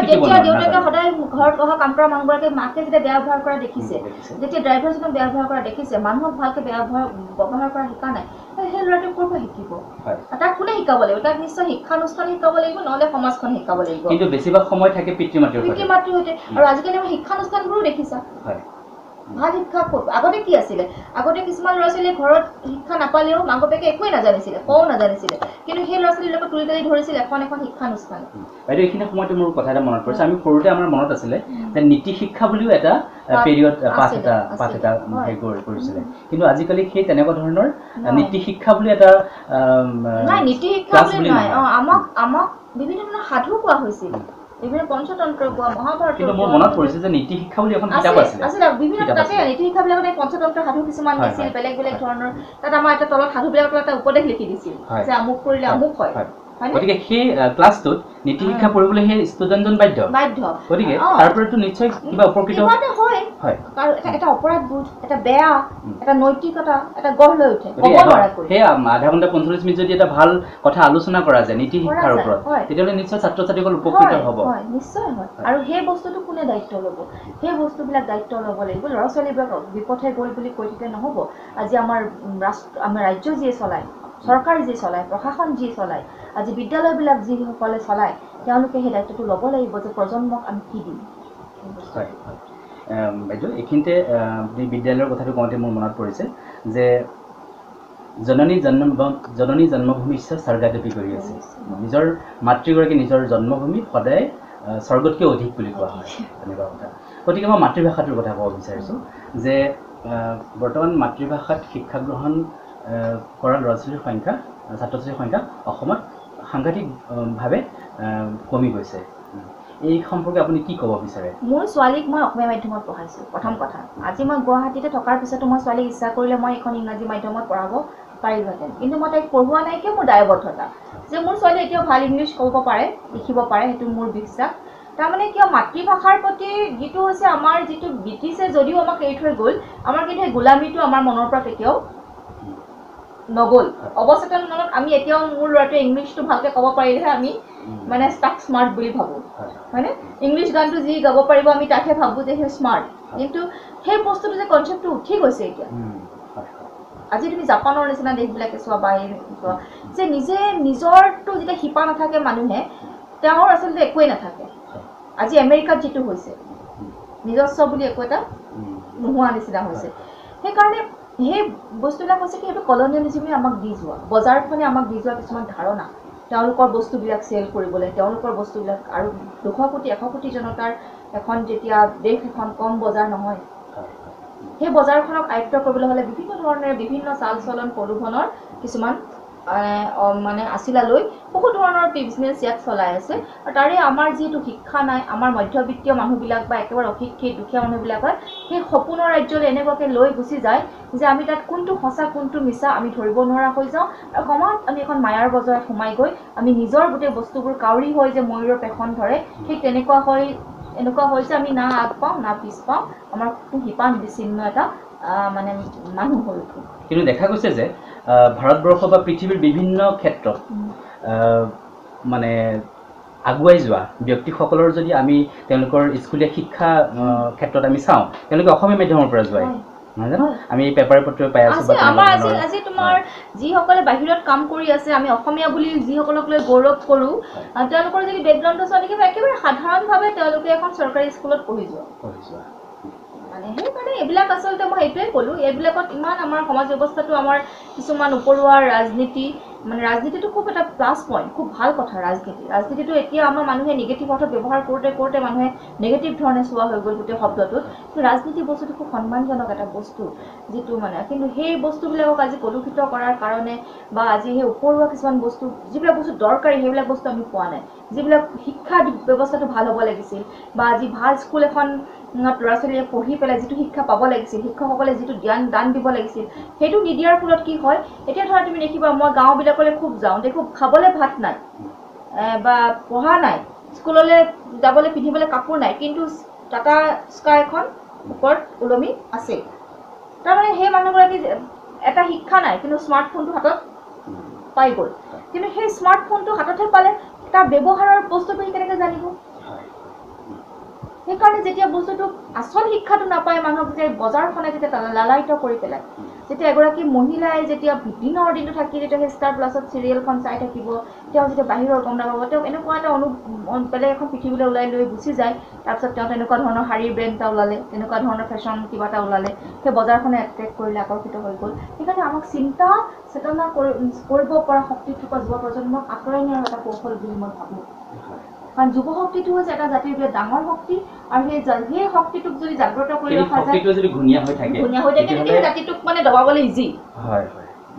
যেতিয়া দেউতাকে সদায় ঘৰত অহা কাম কৰা মানুহগৰাকীয়ে মাকে যেতিয়া বেয়া ব্যৱহাৰ কৰা দেখিছে, যেতিয়া ড্ৰাইভাৰজনক বেয়া ব্যৱহাৰ কৰা দেখিছে, মানুহক ভালকৈ বেয়া ব্যৱহাৰ কৰা শিকা নাই, সেই ল'ৰাটোৱে ক'ৰ পৰা শিকিব? তাক কোনে শিকাব লাগিব? তাক নিশ্চয় শিক্ষানুষ্ঠান শিকাব লাগিব, নহ'লে সমাজখন শিকাব লাগিব। কিন্তু বেছিভাগ সময় থাকে পিতৃ মাতৃৰ সৈতে। আৰু আজিকালি আমাৰ শিক্ষানুষ্ঠানবোৰো দেখিছা, ভাল শিক্ষা আগতে কি আছিলে? আগতে কিছুমান ল'ৰা ছোৱালীয়ে ঘৰত শিক্ষা নাপালেও মাক বাপেকে একোৱেই নাজানিছিলে, কও নাজানিছিলে, কিন্তু সেই ল'ৰা ছোৱালীবিলাকক তুলি তালি ধৰিছিল এখন শিক্ষানুষ্ঠান। বাইদেউ, এইখিনি সময়তে মোৰ কথা এটা মনত পৰিছে। আমি সৰুতে আমাৰ মনত আছিলে যে নীতি শিক্ষা বুলিও এটা পিৰিয়ড, পাঠ এটা হেৰি কৰিছিলে, কিন্তু আজিকালি সেই তেনেকুৱা ধৰণৰ নীতি শিক্ষা বুলি এটা নীতি শিক্ষা বুলি নাই। আমাক বিভিন্ন ধৰণৰ সাধু কোৱা হৈছিল, বিভিন্ন পঞ্চতন্ত্ৰ কোৱা, মহাভাৰত। কিন্তু মোৰ মনত পৰিছে যে নীতি শিক্ষা বুলি এখন কিতাপ আছিলে, বিভিন্ন তাতে নীতি শিক্ষাবিলাকতে পঞ্চতন্ত্ৰ সাধু কিছুমান দিছিল, বেলেগ বেলেগ ধৰণৰ। তাত আমাৰ এটা তলত সাধুবিলাকৰ এটা উপদেশ লিখি দিছিল যে আমুক কৰিলে আমুক হয়। গতিকে সেই ক্লাছটোত নীতি শিক্ষা পঢ়িবলৈ সেই ষ্টুডেণ্টজন বাধ্য। গতিকে তাৰ পৰাতো নিশ্চয় কিবা উপকৃত হয়। কাৰণ এটা অপৰাধবোধ, এটা বেয়া, এটা নৈতিকতা, এটা গঢ় লৈ উঠে। সেই আধা ঘণ্টা 45 মিনিট যদি এটা ভাল কথা আলোচনা কৰা যায় নীতি শিক্ষাৰ ওপৰত, তেতিয়াহ'লে নিশ্চয় ছাত্ৰ ছাত্ৰীসকল উপকৃত হ'ব। নিশ্চয় হয়। আৰু সেই বস্তুটো কোনে দায়িত্ব ল'ব? সেই বস্তুবিলাক দায়িত্ব ল'ব লাগিব। ল'ৰা ছোৱালীবিলাক বিপথে গ'ল বুলি কৈ থাকিলে নহ'ব। আজি আমাৰ ৰাজ্য যিয়ে চলায়, চৰকাৰ যি চলায়, প্ৰশাসন যি চলায়, আজি বিদ্যালয়বিলাক যিসকলে চলায়, তেওঁলোকে সেই দায়িত্বটো ল'ব লাগিব যে প্ৰজন্মক আমি কি দিম। বাইদেউ, এইখিনিতে বিদ্যালয়ৰ কথাটো কওঁতে মোৰ মনত পৰিছে যে জননী জন্মভূমি স্বৰ্গাদপি কৰি আছে নিজৰ মাতৃগৰাকী নিজৰ জন্মভূমি সদায় স্বৰ্গতকৈ অধিক বুলি কোৱা হয় তেনেকুৱা কথা গতিকে মই মাতৃভাষাটোৰ কথা ক'ব বিচাৰিছোঁ যে বৰ্তমান মাতৃভাষাত শিক্ষা গ্ৰহণ কৰা ল'ৰা ছোৱালীৰ সংখ্যা ছাত্ৰ ছাত্ৰীৰ সংখ্যা অসমত সাংঘাতিকভাৱে কমি গৈছে এই সম্পৰ্কে আপুনি কি ক'ব বিচাৰে মোৰ ছোৱালীক মই অসমীয়া মাধ্যমত পঢ়াইছোঁ প্ৰথম কথা আজি মই গুৱাহাটীতে থকাৰ পিছতো মই ছোৱালীক ইচ্ছা কৰিলে মই এখন ইংৰাজী মাধ্যমত পঢ়াব পাৰিলোহেঁতেন কিন্তু মই তাইক পঢ়োৱা নাই কিয় মোৰ দায়বদ্ধতা যে মোৰ ছোৱালী এতিয়াও ভাল ইংলিছ ক'ব পাৰে লিখিব পাৰে সেইটো মোৰ বিশ্বাস তাৰমানে কিয় মাতৃভাষাৰ প্ৰতি যিটো হৈছে আমাৰ যিটো ব্ৰিটিছে যদিও আমাক এৰি থৈ গ'ল আমাৰ কিন্তু সেই গোলামীটো আমাৰ মনৰ পৰা কেতিয়াও নগ'ল অৱচেতন মনত আমি এতিয়াও মোৰ ল'ৰাটোৱে ইংলিছটো ভালকৈ ক'ব পাৰিলেহে আমি মানে তাক স্মাৰ্ট বুলি ভাবোঁ হয়নে ইংলিছ গানটো যি গাব পাৰিব আমি তাকহে ভাবোঁ যে সেই স্মাৰ্ট কিন্তু সেই বস্তুটো যে কনচেপ্টটো উঠি গৈছে এতিয়া আজি তুমি জাপানৰ নিচিনা দেশবিলাকে চোৱা বা চোৱা যে নিজে নিজৰটো যেতিয়া শিপা নাথাকে মানুহে তেওঁৰ আচলতে একোৱেই নাথাকে আজি আমেৰিকাত যিটো হৈছে নিজস্ব বুলি একো এটা নোহোৱা নিচিনা হৈছে সেইকাৰণে সেই বস্তুবিলাক হৈছে কি সেইটো কলনিয়েলিজিমে আমাক দি যোৱা বজাৰখনে আমাক দি যোৱা কিছুমান ধাৰণা তেওঁলোকৰ বস্তুবিলাক চেল কৰিবলৈ তেওঁলোকৰ বস্তুবিলাক আৰু 200 কোটি 100 কোটি জনতাৰ এখন যেতিয়া দেশ এখন কম বজাৰ নহয় সেই বজাৰখনক আয়ত্ব কৰিবলৈ হ'লে বিভিন্ন ধৰণৰ বিভিন্ন চাল চলন প্ৰলোভনৰ কিছুমান মানে আছিলা লৈ বহু ধৰণৰ বিজনেছ ইয়াত চলাই আছে আৰু তাৰে আমাৰ যিহেতু শিক্ষা নাই আমাৰ মধ্যবিত্তীয় মানুহবিলাক বা একেবাৰে অশিক্ষিত দুখীয়া মানুহবিলাকৰ সেই সপোনৰ ৰাজ্যলৈ এনেকুৱাকৈ লৈ গুচি যায় যে আমি তাত কোনটো সঁচা কোনটো মিছা আমি ধৰিব নোৱাৰা হৈ যাওঁ আৰু ক্ৰমাৎ আমি এখন মায়াৰ বজাৰত সোমাই গৈ আমি নিজৰ গোটেই বস্তুবোৰ কাউৰী হৈ যে ময়ূৰৰ পেখন ধৰে ঠিক তেনেকুৱা হৈ এনেকুৱা হৈ যে আমি না আগ পাওঁ না পিছ পাওঁ আমাৰ শিপা নিচিন্ন এটা মানে মানুহ হৈ উঠো কিন্তু দেখা গৈছে যে ভাৰতবৰ্ষ বা পৃথিৱীৰ বিভিন্ন ক্ষেত্ৰত মানে আগুৱাই যোৱা ব্যক্তিসকলৰ যদি আমি তেওঁলোকৰ স্কুলীয়া শিক্ষা ক্ষেত্ৰত আমি চাওঁ তেওঁলোকে অসমীয়া মাধ্যমৰ পৰা যোৱাই আমি পেপাৰ পত্ৰ পাই আছো আমাৰ আজি তোমাৰ যিসকলে বাহিৰত কাম কৰি আছে আমি অসমীয়া বুলি যিসকলক লৈ গৌৰৱ কৰোঁ তেওঁলোকৰ যদি বেকগ্ৰাউণ্ডটো চোৱা দেখিবা একেবাৰে সাধাৰণভাৱে তেওঁলোকে এখন চৰকাৰী স্কুলত পঢ়ি যোৱা মানে সেইকাৰণে এইবিলাক আচলতে মই সেইটোৱে ক'লোঁ এইবিলাকত ইমান আমাৰ সমাজ ব্যৱস্থাটো আমাৰ কিছুমান উপৰুৱা ৰাজনীতি মানে ৰাজনীতিটো খুব এটা প্লাছ পইণ্ট খুব ভাল কথা ৰাজনীতিটো এতিয়া আমাৰ মানুহে নিগেটিভ অৰ্থত ব্যৱহাৰ কৰোঁতে মানুহে নিগেটিভ ধৰণে চোৱা হৈ গ'ল গোটেই শব্দটোত কিন্তু ৰাজনীতি বস্তুটো খুব সন্মানজনক এটা বস্তু যিটো মানে কিন্তু সেই বস্তুবিলাকক আজি কলুষিত কৰাৰ কাৰণে বা আজি সেই উপৰুৱা কিছুমান বস্তু যিবিলাক বস্তু দৰকাৰী সেইবিলাক বস্তু আমি পোৱা নাই যিবিলাক শিক্ষা ব্যৱস্থাটো ভাল হ'ব লাগিছিল বা আজি ভাল স্কুল এখন ল'ৰা ছোৱালীয়ে পঢ়ি পেলাই যিটো শিক্ষা পাব লাগিছিল শিক্ষকসকলে যিটো দান দিব লাগিছিল সেইটো নিদিয়াৰ ফলত কি হয় এতিয়া ধৰা তুমি দেখিবা মই গাঁওবিলাকলৈ খুব যাওঁ দেখোঁ খাবলৈ ভাত নাই বা পঢ়া নাই স্কুললৈ যাবলৈ পিন্ধিবলৈ কাপোৰ নাই কিন্তু টাটা স্কাই এখন ওপৰত ওলমি আছে তাৰমানে সেই মানুহগৰাকী এটা শিক্ষা নাই কিন্তু স্মাৰ্টফোনটো হাতত পাই গ'ল কিন্তু সেই স্মাৰ্টফোনটো হাততহে পালে তাৰ ব্যৱহাৰৰ বস্তুটো সি কেনেকৈ জানিব সেইকাৰণে যেতিয়া বস্তুটো আচল শিক্ষাটো নাপায় মানুহক যে বজাৰখনে যেতিয়া লালায়িত কৰি পেলাই যেতিয়া এগৰাকী মহিলাই যেতিয়া দিনৰ দিনটো থাকি যেতিয়া সেই ষ্টাৰ প্লাছত চিৰিয়েলখন চাই থাকিব তেওঁ যেতিয়া বাহিৰৰ গম নাপাব তেওঁ এনেকুৱা এটা বেলেগ এখন পৃথিৱীলৈ ওলাই লৈ গুচি যায় তাৰপিছত তেওঁ তেনেকুৱা ধৰণৰ শাৰীৰ ব্ৰেণ্ড এটা ওলালে তেনেকুৱা ধৰণৰ ফেশ্বন কিবা এটা ওলালে সেই বজাৰখনে এট্ৰেক্ট কৰিলে আকৰ্ষিত হৈ গ'ল সেইকাৰণে আমাক চিন্তা চেতনা কৰিব পৰা শক্তিটোৰ পৰা যুৱ প্ৰজন্মক আঁতৰাই নিয়াৰ এটা কৌশল বুলি মই ভাবোঁ কাৰণ যুৱ শক্তিটো হৈছে এটা জাতিৰ বিৰাট ডাঙৰ শক্তি আৰু সেই শক্তিটোক যদি জাগ্ৰত কৰি ৰখা যায় যদি ঘূণীয়া হৈ থাকে তেতিয়া জাতিটোক মানে দবাবলৈ ইজি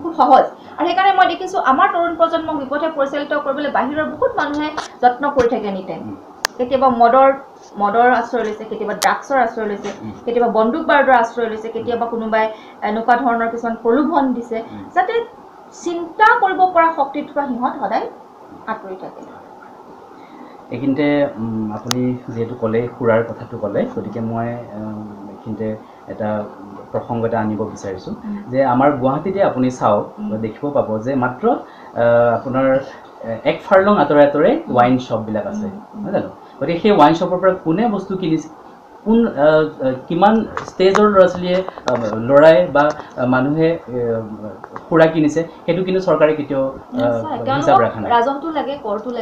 খুব সহজ আৰু সেইকাৰণে মই দেখিছোঁ আমাৰ তৰুণ প্ৰজন্মক বিপথে পৰিচালিত কৰিবলৈ বাহিৰৰ বহুত মানুহে যত্ন কৰি থাকে এনিটাইম কেতিয়াবা মদৰ আশ্ৰয় লৈছে কেতিয়াবা ড্ৰাগছৰ আশ্ৰয় লৈছে কেতিয়াবা বন্দুক বাৰুদৰ আশ্ৰয় লৈছে কেতিয়াবা কোনোবাই এনেকুৱা ধৰণৰ কিছুমান প্ৰলোভন দিছে যাতে চিন্তা কৰিব পৰা শক্তিটোৰ পৰা সিহঁত সদায় আঁতৰি থাকে এইখিনিতে আপুনি যেহেতু ক'লে সুৰাৰ কথাটো ক'লে গতিকে মই এইখিনিতে এটা প্ৰসংগ এটা আনিব বিচাৰিছোঁ যে আমাৰ গুৱাহাটীতে আপুনি চাওক দেখিব পাব যে মাত্ৰ আপোনাৰ 1 ফাৰ্লং আঁতৰে ৱাইন শ্বপবিলাক আছে নহয় জানো গতিকে সেই ৱাইন শ্বপৰ পৰা কোনে বস্তু কিনিছে কোন কিমান ষ্টেজৰ ল'ৰাই বা মানুহে সুৰা কিনিছে সেইটো কিন্তু চৰকাৰে কেতিয়াও হিচাপ ৰখা নাই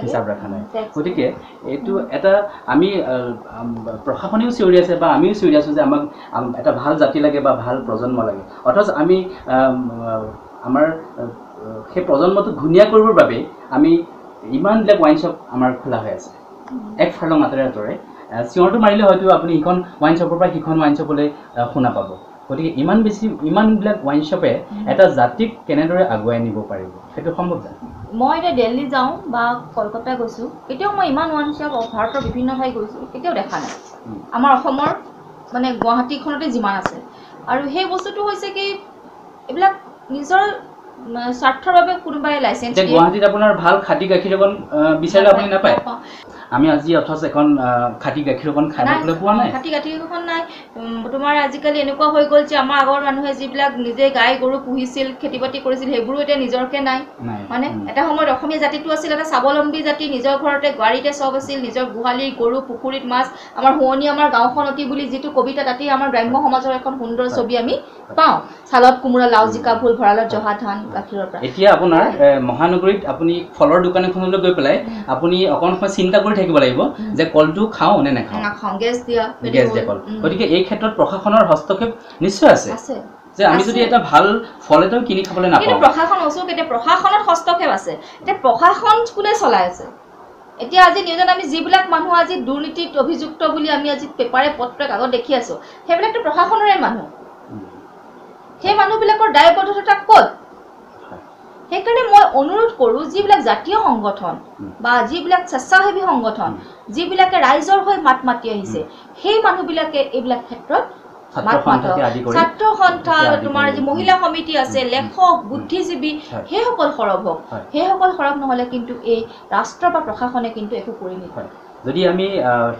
হিচাপ ৰখা নাই গতিকে এইটো এটা আমি প্ৰশাসনেও চিঞৰি আছে বা আমিও চিঞৰি আছোঁ যে আমাক এটা ভাল জাতি লাগে বা ভাল প্ৰজন্ম লাগে অথচ আমি আমাৰ সেই প্ৰজন্মটো ঘূণীয়া কৰিবৰ বাবে আমি ইমানবিলাক ৱাইন শ্বপ আমাৰ খোলা হৈ আছে এক ফাৰ্লং আঁতৰে আঁতৰে চিঞৰটো মাৰিলে হয়তো আপুনি সিখন ৱাইন শ্বপৰ পৰা সিখন ৱাইন শ্বপলৈ শুনা পাব গতিকে ইমানবিলাক ৱাইন শ্বপে এটা জাতিক কেনেদৰে আগুৱাই নিব পাৰিব সেইটো সম্ভৱ জানো মই এতিয়া দিল্লী যাওঁ বা কলকাতা গৈছোঁ কেতিয়াও মই ইমান ৱাইন শ্বপ ভাৰতৰ বিভিন্ন ঠাই গৈছোঁ কেতিয়াও দেখা নাই আমাৰ অসমৰ মানে গুৱাহাটীখনতে যিমান আছে আৰু সেই বস্তুটো হৈছে কি এইবিলাক নিজৰ স্বাৰ্থৰ বাবে কোনোবাই লাইচেন্স দিয়ে গুৱাহাটীত আপোনাৰ ভাল খাটি গাখীৰ অকণ বিচাৰিলে আপুনি নাপায় আমি আজি অথচ এখন খাটি গাখীৰ অকণ খাই পাবলৈ পোৱা নাই খাটি গাখীৰখন নাই তোমাৰ আজিকালি এনেকুৱা হৈ গ'ল যে আমাৰ আগৰ মানুহে যিবিলাক নিজে গাই গৰু পুহিছিল খেতি বাতি কৰিছিল সেইবোৰো এতিয়া নিজৰকে নাই মানে এটা সময়ত অসমীয়া জাতিটো আছিল এটা স্বাৱলম্বী জাতি নিজৰ ঘৰতে গাড়ীতে চব আছিল নিজৰ গোহালি গৰু পুখুৰীত মাছ আমাৰ শুৱনি আমাৰ গাঁওখন অতি বুলি যিটো কবিতা তাতেই আমাৰ গ্ৰাম্য সমাজৰ এখন সুন্দৰ ছবি আমি পাওঁ চালত কোমোৰা লাও জিকা ভোল ভঁৰালত জহা ধান গাখীৰৰ পৰা এতিয়া আপোনাৰ মহানগৰীত আপুনি ফলৰ দোকান এখনলৈ গৈ পেলাই আপুনি অকণ সময় চিন্তা কৰি থাকিব লাগিব যে কলটো খাওঁ নে নাখাওঁ গেছ দিয়া কল গতিকে এই ক্ষেত্ৰত প্ৰশাসনৰ হস্তক্ষেপ নিশ্চয় আছে যে আমি যদি এটা ভাল ফল এটাও কিনি খাবলৈ নাপাওঁ প্ৰশাসন অচুক এতিয়া প্ৰশাসনত হস্তক্ষেপ আছে এতিয়া প্ৰশাসন কোনে চলাই আছে এতিয়া আজি নিউজত আমি যিবিলাক মানুহ আজি দুৰ্নীতিত অভিযুক্ত বুলি আমি আজি পেপাৰে পত্ৰে কাগজ দেখি আছো সেইবিলাকতো প্ৰশাসনৰে মানুহ সেই মানুহবিলাকৰ দায়বদ্ধতা ক'ত সেইকাৰণে মই অনুৰোধ কৰোঁ যিবিলাক জাতীয় সংগঠন বা যিবিলাক স্বেচ্ছাসেৱী সংগঠন যিবিলাকে ৰাইজৰ হৈ মাত মাতি আহিছে সেই মানুহবিলাকে এইবিলাক ক্ষেত্ৰত ছাত্ৰ সন্থা তোমাৰ যি মহিলা সমিতি আছে লেখক বুদ্ধিজীৱী সেইসকল সৰব হওক সেইসকল সৰব নহ'লে কিন্তু এই ৰাষ্ট্ৰ বা প্ৰশাসনে কিন্তু একো কৰি নিদিয়ে যদি আমি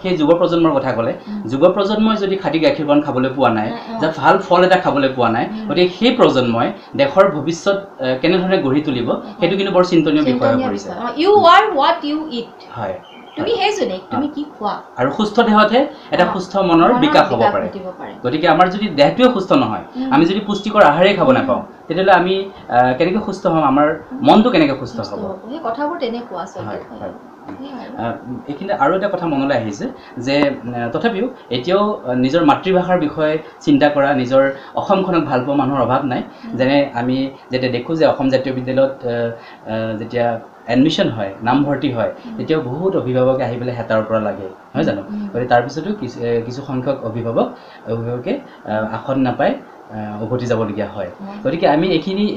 সেই যুৱ প্ৰজন্মৰ কথা ক'লে যুৱ প্ৰজন্মই যদি খাটি গাখীৰকণ খাবলৈ পোৱা নাই যে ভাল ফল এটা খাবলৈ পোৱা নাই গতিকে সেই প্ৰজন্মই দেশৰ ভৱিষ্যত কেনেধৰণে গঢ়ি তুলিব সেইটো কিন্তু বৰ চিন্তনীয় বিষয় হৈ পৰিছে you are what you eat হয় তুমি সেইজনে তুমি কি খোৱা আৰু সুস্থ দেহতহে এটা সুস্থ মনৰ বিকাশ হ'ব পাৰে গতিকে আমাৰ যদি দেহটোৱে সুস্থ নহয় আমি যদি পুষ্টিকৰ আহাৰেই খাব নাপাওঁ তেতিয়াহ'লে আমি কেনেকৈ সুস্থ হ'ম আমাৰ মনটো কেনেকৈ সুস্থ হ'ব সেই কথাবোৰ তেনেকুৱা আচলতে এইখিনি আৰু এটা কথা মনলৈ আহিছে যে তথাপিও এতিয়াও নিজৰ মাতৃভাষাৰ বিষয়ে চিন্তা কৰা নিজৰ অসমখনক ভাল পোৱা মানুহৰ অভাৱ নাই যেনে আমি যেতিয়া দেখোঁ যে অসম জাতীয় বিদ্যালয়ত যেতিয়া এডমিশ্যন হয় নামভৰ্তি হয় তেতিয়াও বহুত অভিভাৱকে আহি পেলাই হেতাৰ পৰা লাগে নহয় জানো গতিকে তাৰপিছতো কিছু সংখ্যক অভিভাৱকে আসন নাপায় উভতি যাবলগীয়া হয় গতিকে আমি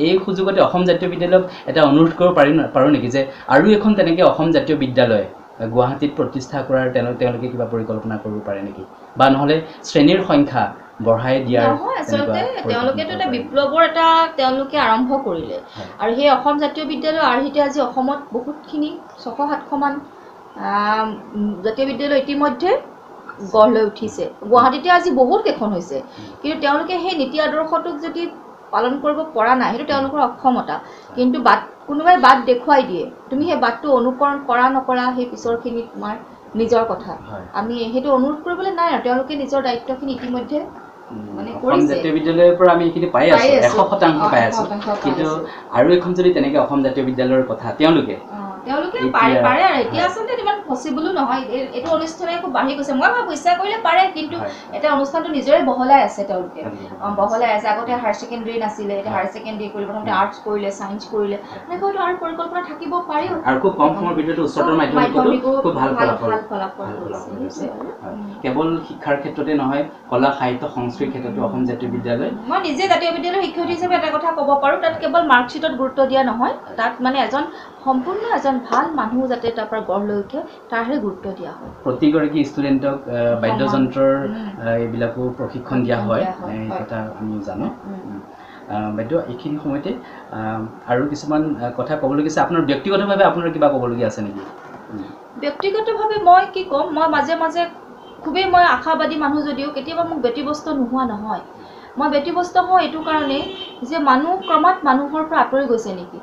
এই সুযোগতে অসম জাতীয় বিদ্যালয়ক এটা অনুৰোধ কৰিব পাৰোঁ নেকি যে আৰু এখন তেনেকৈ অসম জাতীয় বিদ্যালয় গুৱাহাটীত প্ৰতিষ্ঠা কৰাৰ তেওঁলোকে কিবা পৰিকল্পনা কৰিব পাৰে নেকি বা নহ'লে শ্ৰেণীৰ সংখ্যা বঢ়াই দিয়াৰ আচলতে তেওঁলোকেতো এটা বিপ্লৱৰ এটা তেওঁলোকে আৰম্ভ কৰিলে আৰু সেই অসম জাতীয় বিদ্যালয় আৰ্হিতে আজি অসমত বহুতখিনি 600-700 মান জাতীয় বিদ্যালয় ইতিমধ্যে গঢ় লৈ উঠিছে গুৱাহাটীতে আজি বহুত কেইখন হৈছে কিন্তু তেওঁলোকে সেই নীতি আদৰ্শটোক যদি পালন কৰিব পৰা নাই সেইটো তেওঁলোকৰ অক্ষমতা কিন্তু কোনোবাই বাট দেখুৱাই দিয়ে তুমি সেই বাটটো অনুকৰণ কৰা নকৰা সেই পিছৰখিনি তোমাৰ নিজৰ কথা আমি সেইটো অনুৰোধ কৰিবলৈ নাই আৰু তেওঁলোকে নিজৰ দায়িত্বখিনি ইতিমধ্যে মানে কৰিছে জাতীয় বিদ্যালয়ৰ পৰা আমি এইখিনি পাই আছো 100% পাই আছো কিন্তু আৰু এখন যদি তেনেকৈ অসম জাতীয় বিদ্যালয়ৰ কথা তেওঁলোকে পাৰে আৰু এতিয়া আচলতে ইমান পচিবলো নহয় এইটো অনুষ্ঠানে খুব বাঢ়ি গৈছে মই ভাবো ইচ্ছা কৰিলে পাৰে কিন্তু এটা অনুষ্ঠানটো নিজৰে বহলাই আছে তেওঁলোকে বহলাই আছে আগতে হায়াৰ ছেকেণ্ডেৰী নাছিলে এতিয়া হায়াৰ ছেকেণ্ডেৰী কৰি প্ৰথমতে আৰ্টছ কৰিলে ছায়েন্স কৰিলে এনেকৈ হয়তো আৰু পৰিকল্পনা থাকিব পাৰে আৰু খুব কম সময়ৰ ভিতৰতে উচ্চতৰ মাধ্যমিকতো খুব ভাল ফলাফল কেৱল শিক্ষাৰ ক্ষেত্ৰতে নহয় কলা সাহিত্য সংস্কৃতিৰ ক্ষেত্ৰতো অসম জাতীয় বিদ্যালয় মই নিজে জাতীয় বিদ্যালয়ৰ শিক্ষয়িত্ৰী হিচাপে এটা কথা ক'ব পাৰোঁ তাত কেৱল মাৰ্কশ্বিটত গুৰুত্ব দিয়া নহয় তাত মানে সম্পূৰ্ণ এজন ভাল মানুহ যাতে তাৰ পৰা গঢ় লৈ উঠে তাৰহে গুৰুত্ব দিয়া হয় প্ৰতিগৰাকী ষ্টুডেণ্টক বাদ্যযন্ত্ৰৰ এইবিলাকো প্ৰশিক্ষণ দিয়া হয় এই কথা আমি জানো বাইদেউ এইখিনি সময়তে আৰু কিছুমান কথা ক'বলগীয়া আছে আপোনাৰ ব্যক্তিগতভাৱে আপোনাৰ কিবা ক'বলগীয়া আছে নেকি ব্যক্তিগতভাৱে মই কি ক'ম মই মাজে মাজে খুবেই মই আশাবাদী মানুহ যদিও কেতিয়াবা মোক ব্যতিব্যস্ত নোহোৱা নহয় মই ব্যতিব্যস্ত হওঁ এইটো কাৰণেই যে মানুহ ক্ৰমাৎ মানুহৰ পৰা আঁতৰি গৈছে নেকি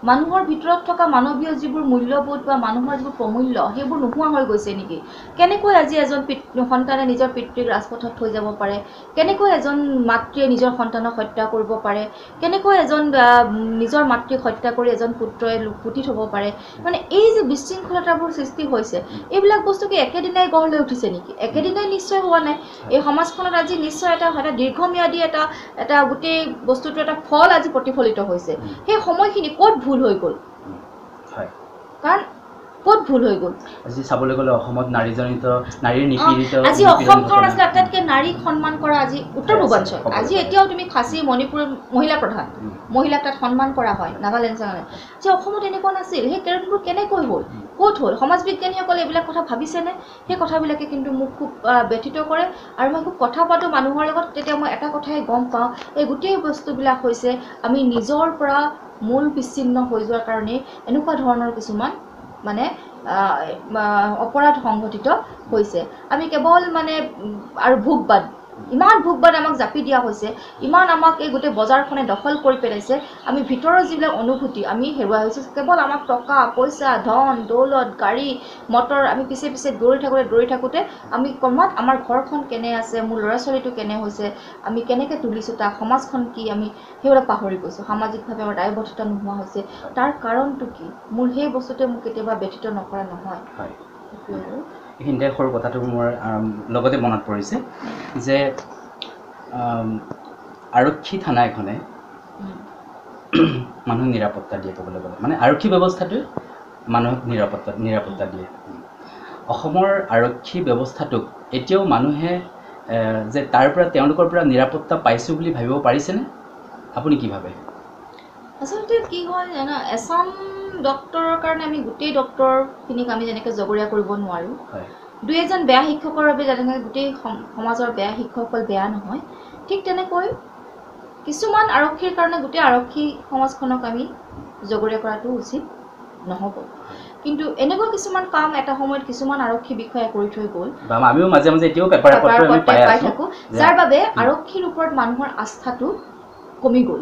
মানুহৰ ভিতৰত থকা মানৱীয় যিবোৰ মূল্যবোধ বা মানুহৰ যিবোৰ প্ৰমূল্য সেইবোৰ নোহোৱা হৈ গৈছে নেকি? কেনেকৈ আজি এজন সন্তানে নিজৰ পিতৃক ৰাজপথত থৈ যাব পাৰে? কেনেকৈ এজন মাতৃয়ে নিজৰ সন্তানক হত্যা কৰিব পাৰে? কেনেকৈ এজন নিজৰ মাতৃক হত্যা কৰি এজন পুত্ৰই পুতি থ'ব পাৰে? মানে এই যে বিশৃংখলতাবোৰ সৃষ্টি হৈছে, এইবিলাক বস্তু কি একেদিনাই গঢ় লৈ উঠিছে নেকি? একেদিনাই নিশ্চয় হোৱা নাই। এই সমাজখনত আজি নিশ্চয় এটা দীৰ্ঘম্যাদী এটা গোটেই বস্তুটো এটা ফল আজি প্ৰতিফলিত হৈছে। সেই সময়খিনি ক'ত ভুল হৈ গ'ল? কাৰণ ক'ত ভুল হৈ গ'ল? আজি চাবলৈ গ'লে অসমত নাৰীৰ নিপীড়িত, আজি অসমখন আছিলে আটাইতকৈ নাৰীক সন্মান কৰা আজি উত্তৰ পূৰ্বাঞ্চল। আজি এতিয়াও তুমি খাচী মণিপুৰ মহিলা প্ৰধান, মহিলাক তাত সন্মান কৰা হয়, নাগালেণ্ড যে অসমত এনেকুৱা নাছিল। সেই কাৰণবোৰ কেনেকৈ হ'ল, ক'ত হ'ল? সমাজ বিজ্ঞানীসকলে এইবিলাক কথা ভাবিছেনে? সেই কথাবিলাকে কিন্তু মোক খুব ব্যথিত কৰে। আৰু মই খুব কথা পাতোঁ মানুহৰ লগত, তেতিয়া মই এটা কথাই গম পাওঁ, এই গোটেই বস্তুবিলাক হৈছে আমি নিজৰ পৰা মূল বিচ্ছিন্ন হৈ যোৱাৰ কাৰণে এনেকুৱা ধৰণৰ কিছুমান মানে অপৰাধ সংঘটিত হৈছে। আমি কেৱল মানে আৰু ভোগবাদ, ইমান ভোগবাদ আমাক জাপি দিয়া হৈছে, ইমান আমাক এই গোটেই বজাৰখনে দখল কৰি পেলাইছে। আমি ভিতৰৰ যিবিলাক অনুভূতি আমি হেৰুৱাই হৈছোঁ। কেৱল আমাক টকা পইচা, ধন দৌলত, গাড়ী মটৰ, আমি পিছে পিছে দৌৰি থাকোঁতে আমি ক্ৰমাৎ আমাৰ ঘৰখন কেনে আছে, মোৰ ল'ৰা ছোৱালীটো কেনে হৈছে, আমি কেনেকৈ তুলিছোঁ তাক, সমাজখন কি, আমি সেইবিলাক পাহৰি গৈছোঁ। সামাজিকভাৱে আমাৰ দায়বদ্ধতা নোহোৱা হৈছে। তাৰ কাৰণটো কি? মোৰ সেই বস্তুটোৱে মোক কেতিয়াবা ব্যথিত নকৰা নহয়। এইখিনিতে সৰু কথাটো মোৰ লগতে মনত পৰিছে যে আৰক্ষী থানা এখনে মানুহক নিৰাপত্তা দিয়ে ক'বলৈ গ'লে, মানে আৰক্ষী ব্যৱস্থাটোৱে মানুহক নিৰাপত্তা দিয়ে। অসমৰ আৰক্ষী ব্যৱস্থাটোক এতিয়াও মানুহে যে তেওঁলোকৰ পৰা নিৰাপত্তা পাইছোঁ বুলি ভাবিব পাৰিছেনে? আপুনি কি ভাবে? আচলতে কি হয় জানা, এছাম ডক্টৰৰ কাৰণে আমি গোটেই ডক্টৰখিনিক আমি যেনেকৈ জগৰীয়া কৰিব নোৱাৰোঁ, দুই এজন বেয়া শিক্ষকৰ বাবে যেনেকৈ গোটেই সমাজৰ বেয়া শিক্ষকসকল বেয়া নহয়, ঠিক তেনেকৈ কিছুমান আৰক্ষীৰ কাৰণে গোটেই আৰক্ষী সমাজখনক আমি জগৰীয়া কৰাটো উচিত নহ'ব। কিন্তু এনেকুৱা কিছুমান কাম এটা সময়ত কিছুমান আৰক্ষী বিষয়াই কৰি থৈ গ'ল, আমিও মাজে মাজে এতিয়াও পেপাৰ পাই থাকোঁ, যাৰ বাবে আৰক্ষীৰ ওপৰত মানুহৰ আস্থাটো কমি গ'ল।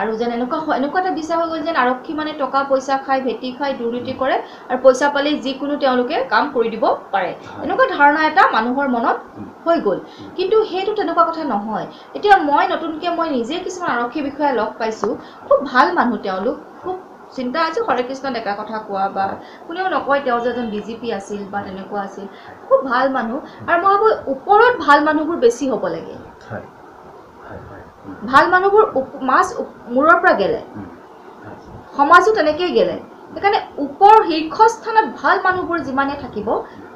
আৰু যেন এনেকুৱা এটা বিশ্বাস হৈ গ'ল যেন আৰক্ষী মানে টকা পইচা খাই, ভেটি খাই, দুৰ্নীতি কৰে আৰু পইচা পালেই যিকোনো তেওঁলোকে কাম কৰি দিব পাৰে, এনেকুৱা ধাৰণা এটা মানুহৰ মনত হৈ গ'ল। কিন্তু সেইটো তেনেকুৱা কথা নহয়। এতিয়া নতুনকৈ মই নিজে কিছুমান আৰক্ষী বিষয়া লগ পাইছোঁ, খুব ভাল মানুহ তেওঁলোক, খুব চিন্তা আছে। হৰে কৃষ্ণ ডেকা কথা কোৱা বা কোনেও নকয় তেওঁ যে এজন DGP আছিল বা তেনেকুৱা আছিল, খুব ভাল মানুহ। আৰু মই ভাবোঁ ওপৰত ভাল মানুহবোৰ বেছি হ'ব লাগে। ভাল মানুহবোৰ মূৰৰ পৰা গেলে, সমাজো তেনেকেই গেলে। সেইকাৰণে শীৰ্ষস্থানত ভাল মানুহবোৰ যিমানে থাকিব,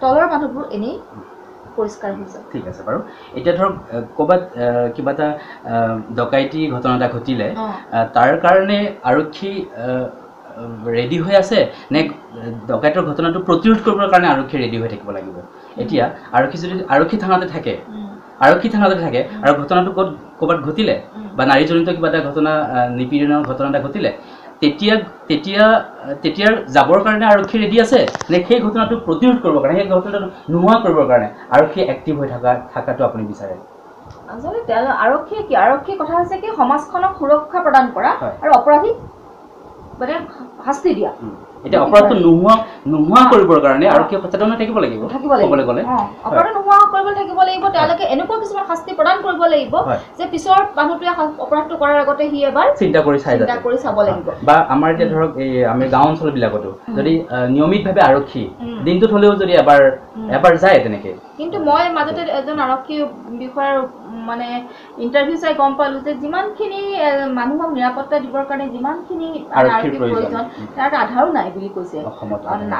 তলৰ মানুহবোৰ এনেই পৰিষ্কাৰ হৈ যায়। ঠিক আছে বাৰু। এতিয়া ধৰক ক'ৰবাত কিবা এটা ডকাইতি ঘটনা এটা ঘটিলে, তাৰ কাৰণে আৰক্ষী ৰেডি হৈ আছে নে ডকাইতৰ ঘটনাটো প্ৰতিৰোধ কৰিবৰ কাৰণে আৰক্ষী ৰেডি হৈ থাকিব লাগিব? এতিয়া আৰক্ষী থানাতে থাকে আৰু ঘটনাটো ক'ৰবাত ঘটিলে বা নাৰীজনিত কিবা এটা ঘটনা, নিপীড়নৰ ঘটনা এটা ঘটিলে, তেতিয়া যাবৰ কাৰণে আৰক্ষী ৰেডি আছে নে সেই ঘটনাটো প্ৰতিৰোধ কৰিবৰ কাৰণে, সেই ঘটনাটো নোহোৱা কৰিবৰ কাৰণে আৰক্ষী এক্টিভ হৈ থকাটো আপুনি বিচাৰে? আচলতে আৰক্ষীৰ কথা হৈছে কি, সমাজখনক সুৰক্ষা প্ৰদান কৰা আৰু অপৰাধীক মানে শাস্তি দিয়া। এতিয়া অপৰাধটো নোহোৱা কৰিবৰ কাৰণে আৰক্ষী সচেতন হৈ থাকিব লাগিব। অপৰাধ নোহোৱা কৰিবলৈ থাকিব লাগিব। তেওঁলোকে এনেকুৱা কিছুমান শাস্তি প্ৰদান কৰিব লাগিব যে পিছৰ মানুহটোৱে অপৰাধটো কৰাৰ আগতে সি এবাৰ চিন্তা কৰি চাব লাগিব। বা আমাৰ এতিয়া ধৰক এই আমি গাঁও অঞ্চলবিলাকতো যদি নিয়মিতভাৱে আৰক্ষী দিনটোত হ'লেও যদি এবাৰ যায় তেনেকে। কিন্তু মই মাজতে এজন আৰক্ষী বিষয়াৰ মানে ইণ্টাৰভিউ চাই গম পালোঁ যে যিমানখিনি মানুহক নিৰাপত্তা দিবৰ কাৰণে যিমানখিনি আৰক্ষীৰ প্ৰয়োজন, তাৰ আধাও নাই বুলি কৈছে।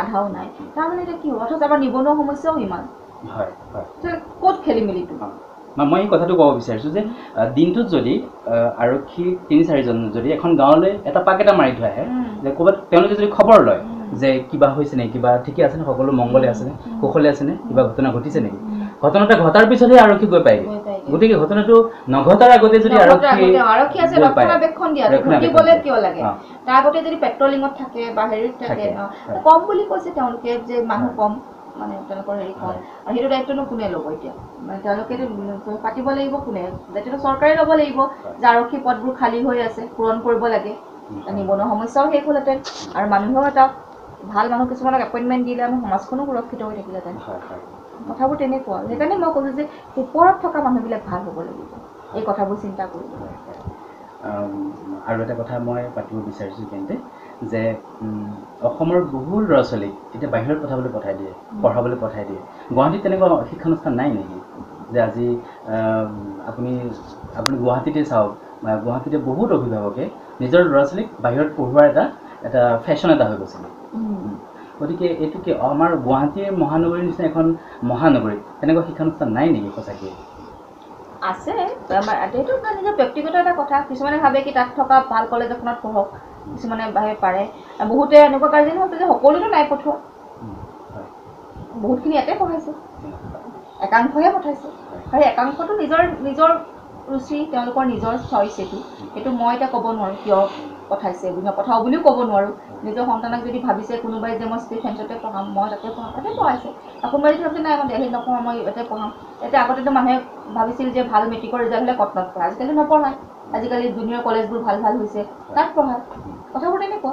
আধাও নাই, তাৰমানে এতিয়া কি হ'ব? অথচ আমাৰ নিবনুৱা সমস্যাও ইমান। ক'ত খেলি মেলিটো? মই এই কথাটো ক'ব বিচাৰিছোঁ যে দিনটোত যদি আৰক্ষী ৩-৪জন যদি এখন গাঁৱলৈ এটা পাক এটা মাৰি থৈ আহে, যে ক'ৰবাত তেওঁলোকে যদি খবৰ লয় যে কিবা হৈছে নেকি, কিবা ঠিকে আছেনে, সকলো মংগলে আছেনে, কুশলে আছেনে, কিবা ঘটনা ঘটিছে নেকি, ঘটনাটা ঘটাৰ পিছতহে আৰক্ষী গৈ পায়গৈ। গতিকে ঘটনাটো নঘটাৰ আগতে যদি আৰক্ষী আছে ৰক্ষণাবেক্ষণ দিয়া, ঘটিবলৈ কিয় লাগে? তাৰ আগতে যদি পেট্ৰলিঙত থাকে বা হেৰিত থাকে, কম বুলি কৈছে তেওঁলোকে যে মানুহ কম, মানে তেওঁলোকৰ হেৰি কম, আৰু সেইটো দায়িত্বনো কোনে ল'ব? এতিয়া মানে তেওঁলোকে পাতিব লাগিব কোনে? দায়িত্বটো চৰকাৰে ল'ব লাগিব যে আৰক্ষী পদবোৰ খালী হৈ আছে, পূৰণ কৰিব লাগে। নিবনুৱা সমস্যাও শেষ হ'লহেঁতেন আৰু মানুহেও এটা ভাল মানুহ কিছুমানক এপইণ্টমেণ্ট দিলে আমি সমাজখনো সুৰক্ষিত হৈ থাকিলেহেঁতেন কথাবোৰ তেনেকুৱা সেইকাৰণে মই কৈছোঁ যে ওপৰত থকা মানুহবিলাক ভাল হ'ব লাগিব এই কথাবোৰ চিন্তা কৰিব আৰু এটা কথা মই পাতিব বিচাৰিছোঁ কিন্তু যে অসমৰ বহু ল'ৰা ছোৱালীক এতিয়া বাহিৰত পঢ়াবলৈ পঠাই দিয়ে গুৱাহাটীত তেনেকুৱা শিক্ষানুষ্ঠান নাই নেকি যে আজি আপুনি গুৱাহাটীতে চাওক গুৱাহাটীতে বহুত অভিভাৱকে নিজৰ ল'ৰা ছোৱালীক বাহিৰত পঢ়োৱাৰ এটা ফেশ্বন এটা হৈ গৈছিলে গতিকে এইটো কি আমাৰ গুৱাহাটীৰ মহানগৰীৰ নিচিনা এখন মহানগৰীত তেনেকুৱা শিক্ষানুষ্ঠান নাই নেকি সঁচাকৈ আছে সেইটো নিজৰ ব্যক্তিগত এটা কথা কিছুমানে ভাবে কি তাত থকা ভাল কলেজ এখনত পঢ়ক কিছুমানে পাৰে বহুতে এনেকুৱা গাৰ্জেন হৈছে যে সকলোতো নাই পঠোৱা বহুতখিনি ইয়াতে পঢ়াইছে একাংশহে পঠাইছে আৰু একাংশটো নিজৰ ৰুচি তেওঁলোকৰ নিজৰ চইচ সেইটো মই এতিয়া ক'ব নোৱাৰোঁ কিয় পঠাইছে পঠাওঁ বুলিও ক'ব নোৱাৰোঁ নিজৰ সন্তানক যদি ভাবিছে কোনোবাই যে মই ষ্টিফেন্সতে পঢ়াম মই তাতে পঢ়াম তাতে পঢ়াইছে কোনোবাই যদি ভাবিছে নাই মই দেলহিত নপঢ়াম মই ইয়াতে পঢ়াম এতিয়া আগতেতো মানুহে ভাবিছিল যে ভাল মেট্ৰিকৰ ৰিজাল্ট হ'লে কটনত পঢ়ায় আজিকালি নপঢ়ায় আজিকালি জুনিয়ৰ কলেজবোৰ ভাল হৈছে তাত পঢ়ায় কথাবোৰ তেনেকুৱা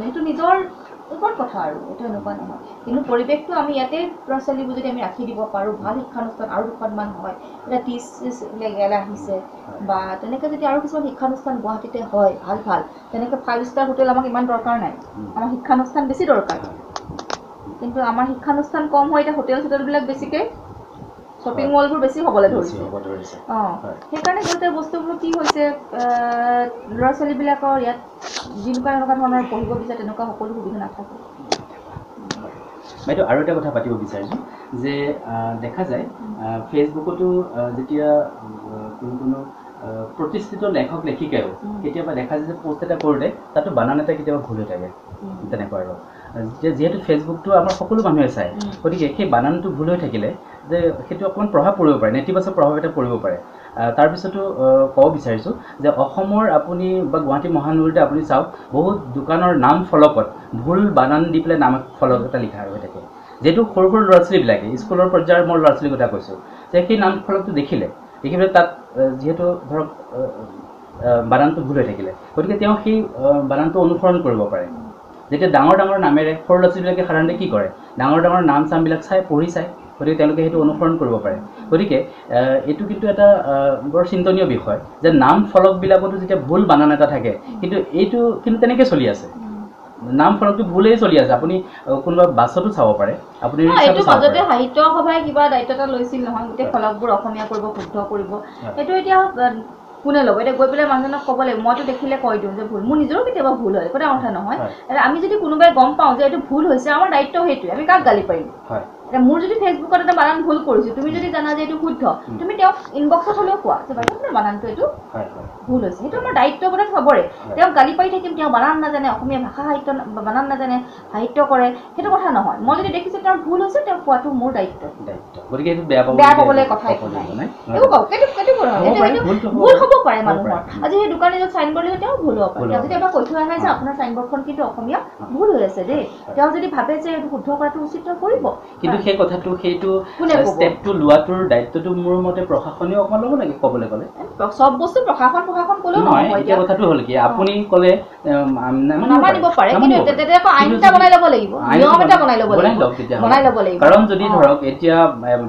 সেইটো নিজৰ ওপৰত কথা আৰু এইটো এনেকুৱা নহয় কিন্তু পৰিৱেশটো আমি ইয়াতে ল'ৰা ছোৱালীবোৰ যদি আমি ৰাখি দিব পাৰোঁ ভাল শিক্ষানুষ্ঠান আৰু দুখনমান হয় এতিয়া টিচ আহিছে বা তেনেকৈ যদি আৰু কিছুমান শিক্ষানুষ্ঠান গুৱাহাটীতে হয় ভাল তেনেকৈ 5 ষ্টাৰ হোটেল আমাক ইমান দৰকাৰ নাই আমাৰ শিক্ষানুষ্ঠান বেছি দৰকাৰ কিন্তু আমাৰ শিক্ষানুষ্ঠান কম হয় এতিয়া হোটেলবিলাক বেছিকৈ শ্বপিং মলবোৰ বেছি হ'বলৈ ধৰিছে সেইকাৰণে গোটেই বস্তুবোৰ কি হৈছে ল'ৰা ছোৱালীবিলাকৰ ইয়াত যেনেকুৱা ধৰণৰ পঢ়িব বিচাৰে তেনেকুৱা সকলো সুবিধা নাথাকে বাইদেউ আৰু এটা কথা পাতিব বিচাৰিছোঁ যে দেখা যায় ফেচবুকতো যেতিয়া কোনো প্ৰতিষ্ঠিত লেখক লেখিকায়ো কেতিয়াবা দেখা যায় যে পোষ্ট এটা কৰোঁতে তাতো বানান এটা কেতিয়াবা ভুল হৈ থাকে তেনেকুৱা আৰু যিহেতু ফেচবুকটো আমাৰ সকলো মানুহে চায় গতিকে সেই বানানটো ভুল হৈ থাকিলে যে সেইটো অকণমান প্ৰভাৱ পৰিব পাৰে নেতিবাচক প্ৰভাৱ এটা পৰিব পাৰে তাৰপিছতো ক'ব বিচাৰিছোঁ যে অসমৰ আপুনি বা গুৱাহাটী মহানগৰীতে আপুনি চাওক বহুত দোকানৰ নাম ফলকত ভুল বানান দি পেলাই নাম ফলক এটা লিখা হৈ থাকে যিহেতু সৰু ল'ৰা ছোৱালীবিলাকে স্কুলৰ পৰ্যায়ৰ মই ল'ৰা ছোৱালীৰ কথা কৈছোঁ যে সেই নাম ফলকটো দেখি পেলাই তাত যিহেতু ধৰক বানানটো ভুল হৈ থাকিলে গতিকে তেওঁ সেই বানানটো অনুসৰণ কৰিব পাৰে যেতিয়া ডাঙৰ নামেৰে সৰু ল'ৰা ছোৱালীবিলাকে সাধাৰণতে কি কৰে ডাঙৰ নাম চামবিলাক পঢ়ি চায় গতিকে তেওঁলোকে সেইটো অনুসৰণ কৰিব পাৰে গতিকে এইটো কিন্তু এটা বৰ চিন্তনীয় বিষয় যে নাম ফলকবিলাকতো যেতিয়া ভুল বানান এটা থাকে কিন্তু এইটো কিন্তু তেনেকৈ চলি আছে নাম ফলকটো ভুলেই চলি আছে আপুনি কোনোবা বাছতো চাব পাৰে আপুনি এইটো মাজতে সাহিত্য সভাই কিবা দায়িত্ব এটা লৈছিল নহয় গোটেই ফলকবোৰ অসমীয়া কৰিব শুদ্ধ কৰিব সেইটো এতিয়া কোনে ল'ব এতিয়া গৈ পেলাই মানুহজনক ক'ব লাগিব মইতো দেখিলে কৈ দিওঁ যে ভুল মোৰ নিজৰো কেতিয়াবা ভুল হয় একো কথা নহয় আমি যদি কোনোবাই গম পাওঁ যে এইটো ভুল হৈছে আমাৰ দায়িত্ব সেইটোৱে আমি কাক গালি পাৰিম এতিয়া মোৰ যদি ফেচবুকত এটা বানান ভুল কৰিছোঁ তুমি যদি জানা যে এইটো শুদ্ধ তুমি তেওঁক ইনবক্সত হ'লেও কোৱা যে বাইদেউ আপোনাৰ বানানটো এইটো ভুল হৈছে সেইটো আমাৰ দায়িত্ব বোধ চবৰে তেওঁক গালি পাৰি থাকিম তেওঁ বানান নাজানে অসমীয়া ভাষা সাহিত্য বানান নাজানে সাহিত্য কৰে সেইটো কথা নহয় মই যদি দেখিছোঁ তেওঁৰ ভুল হৈছে তেওঁক কোৱাটো মোৰ দায়িত্ব গতিকে এইটো বেয়া পাবলৈ কথা ভুল হ'ব পাৰে মানুহৰ আজি সেই দোকানী য'ত চাইনবৰ্ড লিখে তেওঁ ভুল হ'ব পাৰে তেওঁ যদি এবাৰ কৈ থৈ আহে যে আপোনাৰ চাইনবৰ্ডখন কিন্তু অসমীয়া ভুল হৈ আছে দেই তেওঁ যদি ভাবে যে এইটো শুদ্ধ কৰাটো উচিত কৰিব কিন্তু সেই কথাটো সেইটো ষ্টেপটো লোৱাটোৰ দায়িত্বটো মোৰ মতে প্ৰশাসনেও অকণমান ল'ব লাগে ক'বলৈ গ'লে সব বস্তু প্ৰশাসন ক'লেও নহয় এতিয়া কথাটো হ'ল কি আপুনি ক'লে নামানিব পাৰে কিন্তু তেতিয়া আইন এটা বনাই ল'ব লাগিব নিয়ম এটা বনাই ল'ব লাগিব কাৰণ যদি ধৰক এতিয়া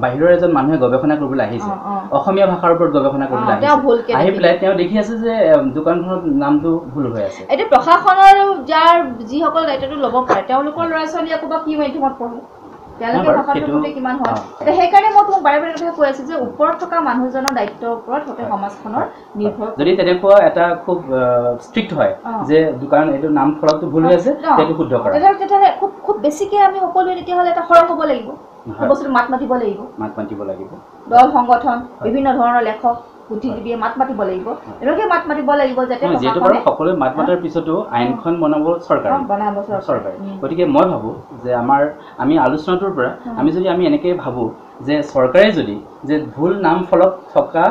বাহিৰৰ এজন মানুহে গৱেষণা কৰিবলৈ আহিছে অসমীয়া ভাষাৰ ওপৰত গৱেষণা কৰিবলৈ আহিছে আহি পেলাই তেওঁ দেখি আছে যে দোকানখনৰ নামটো ভুল হৈ আছে এতিয়া প্ৰশাসনৰ যাৰ যিসকল দায়িত্বটো ল'ব পাৰে তেওঁলোকৰ ল'ৰা ছোৱালী আকৌ বা কি মাধ্যমত পঢ়ে তেওঁলোকে ভাষাটোৰ প্ৰতি কিমান হয় সেইকাৰণে মই তোমাক বাৰে বাৰে কথা কৈ আছোঁ যে ওপৰত থকা মানুহজনৰ দায়িত্বৰ ওপৰত গোটেই সমাজখনৰ নিৰ্ভৰ যদি তেনেকুৱা এটা খুব ষ্ট্ৰিক্ট হয় যে দোকান এইটো নাম ফলকটো ভুল হৈ আছে সেইটো শুদ্ধ কৰা তেতিয়াহ'লে খুব বেছিকৈ আমি সকলোৱে তেতিয়াহ'লে এটা সৰহ হ'ব লাগিব বস্তুটো মাত মাতিব লাগিব দল সংগঠন বিভিন্ন ধৰণৰ লেখক বুদ্ধিজীৱীয়ে মাত মাতিব লাগিব এনেকৈ মাত মাতিব লাগিব যাতে সকলোৱে মাত মাতাৰ পিছতো আইনখন বনাব চৰকাৰে গতিকে মই ভাবোঁ যে আমি আলোচনাটোৰ পৰা আমি এনেকৈ ভাবোঁ যে চৰকাৰে যদি যে ভুল নাম ফলক থকা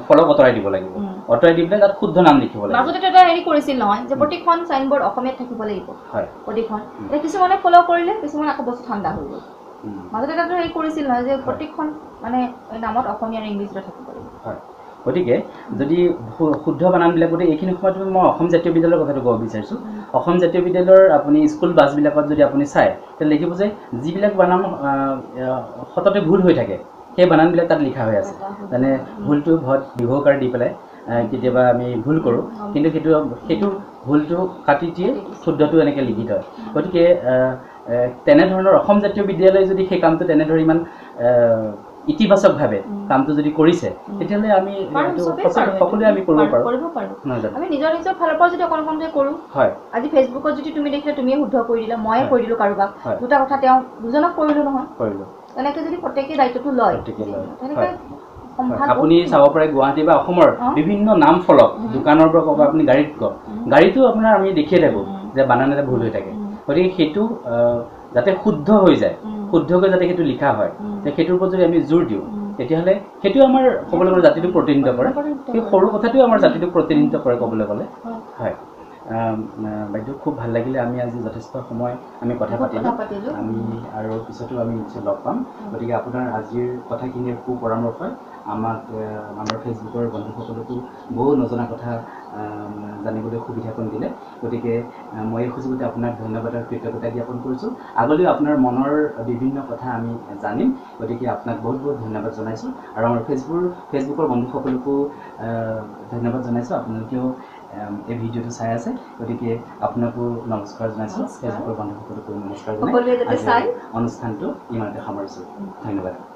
ফলক আঁতৰাই দিব লাগিব আঁতৰাই দি পেলাই তাত শুদ্ধ নাম লিখিব লাগিব মাজতে এটা হেৰি কৰিছিল নহয় যে প্ৰতিখন চাইনবৰ্ড অসমীয়াত থাকিব লাগিব প্ৰতিখন এতিয়া কিছুমানে ফ'ল' কৰিলে কিছুমান আকৌ বস্তু ঠাণ্ডা হৈ গ'ল মাজতে এটা হেৰি কৰিছিল নহয় যে প্ৰতিখন মানে নামত অসমীয়া আৰু ইংলিছত থাকিব লাগিব গতিকে যদি শুদ্ধ বানানবিলাক গতিকে এইখিনি সময়ত মই অসম জাতীয় বিদ্যালয়ৰ কথাটো ক'ব বিচাৰিছোঁ অসম জাতীয় বিদ্যালয়ৰ আপুনি স্কুল বাছবিলাকত যদি আপুনি চায় তেতিয়া দেখিব যে যিবিলাক বানান সততে ভুল হৈ থাকে সেই বানানবিলাক তাত লিখা হৈ আছে মানে ভুলটো বিভকাৰ দি পেলাই কেতিয়াবা আমি ভুল কৰোঁ কিন্তু সেইটো ভুলটো কাটি দিয়ে শুদ্ধটো এনেকৈ লিখিত হয় গতিকে তেনেধৰণৰ অসম জাতীয় বিদ্যালয়ে যদি সেই কামটো তেনেদৰে ইমান ইতিবাচকভাৱে কামটো যদি কৰিছে তেতিয়াহ'লে আমি সকলোৱে আমি কৰিব পাৰোঁ আমি নিজৰ ফালৰ পৰা যদি অকণে কৰোঁ হয় আজি ফেচবুকত যদি তুমি দেখিলে তুমিয়ে শুদ্ধ কৰি দিলা ময়ে কৰি দিলোঁ কাৰোবাক দুটা কথা তেওঁ দুজনক কৰিলোঁ নহয় কৰিলোঁ তেনেকৈ যদি প্ৰত্যেকেই দায়িত্বটো লয় তেনেকৈ আপুনি চাব পাৰে গুৱাহাটী বা অসমৰ বিভিন্ন নাম ফলক দোকানৰ পৰা ক'ব আপুনি গাড়ীত কওক গাড়ীটো আপোনাৰ আমি দেখিয়ে থাকোঁ যে বানান এটা ভুল হৈ থাকে গতিকে সেইটো যাতে শুদ্ধ হৈ যায় শুদ্ধকৈ যাতে সেইটো লিখা হয় সেইটোৰ ওপৰত যদি আমি জোৰ দিওঁ তেতিয়াহ'লে সেইটো আমাৰ ক'বলৈ গ'লে জাতিটোক প্ৰতিনিধিত্ব কৰে সেই সৰু কথাটোৱে আমাৰ জাতিটোক প্ৰতিনিধিত্ব কৰে ক'বলৈ গ'লে হয় বাইদেউ খুব ভাল লাগিলে আমি আজি যথেষ্ট সময় আমি কথা পাতিলোঁ আমি আৰু পিছতো আমি নিশ্চয় লগ পাম গতিকে আপোনাৰ আজিৰ কথাখিনিৰ সু পৰামৰ্শই আমাক আমাৰ ফেচবুকৰ বন্ধুসকলকো বহু নজনা কথা জানিবলৈ সুবিধাকণ দিলে গতিকে মই এই সুযোগতে আপোনাক ধন্যবাদ আৰু কৃতজ্ঞতা জ্ঞাপন কৰিছোঁ আগলৈও আপোনাৰ মনৰ বিভিন্ন কথা আমি জানিম গতিকে আপোনাক বহুত বহুত ধন্যবাদ জনাইছোঁ আৰু আমাৰ ফেচবুকৰ বন্ধুসকলকো ধন্যবাদ জনাইছোঁ আপোনালোকেও এই ভিডিঅ'টো চাই আছে গতিকে আপোনাকো নমস্কাৰ জনাইছোঁ ফেচবুকৰ বন্ধুসকলকো নমস্কাৰ জনাই অনুষ্ঠানটো ইমানতে সামৰিছোঁ ধন্যবাদ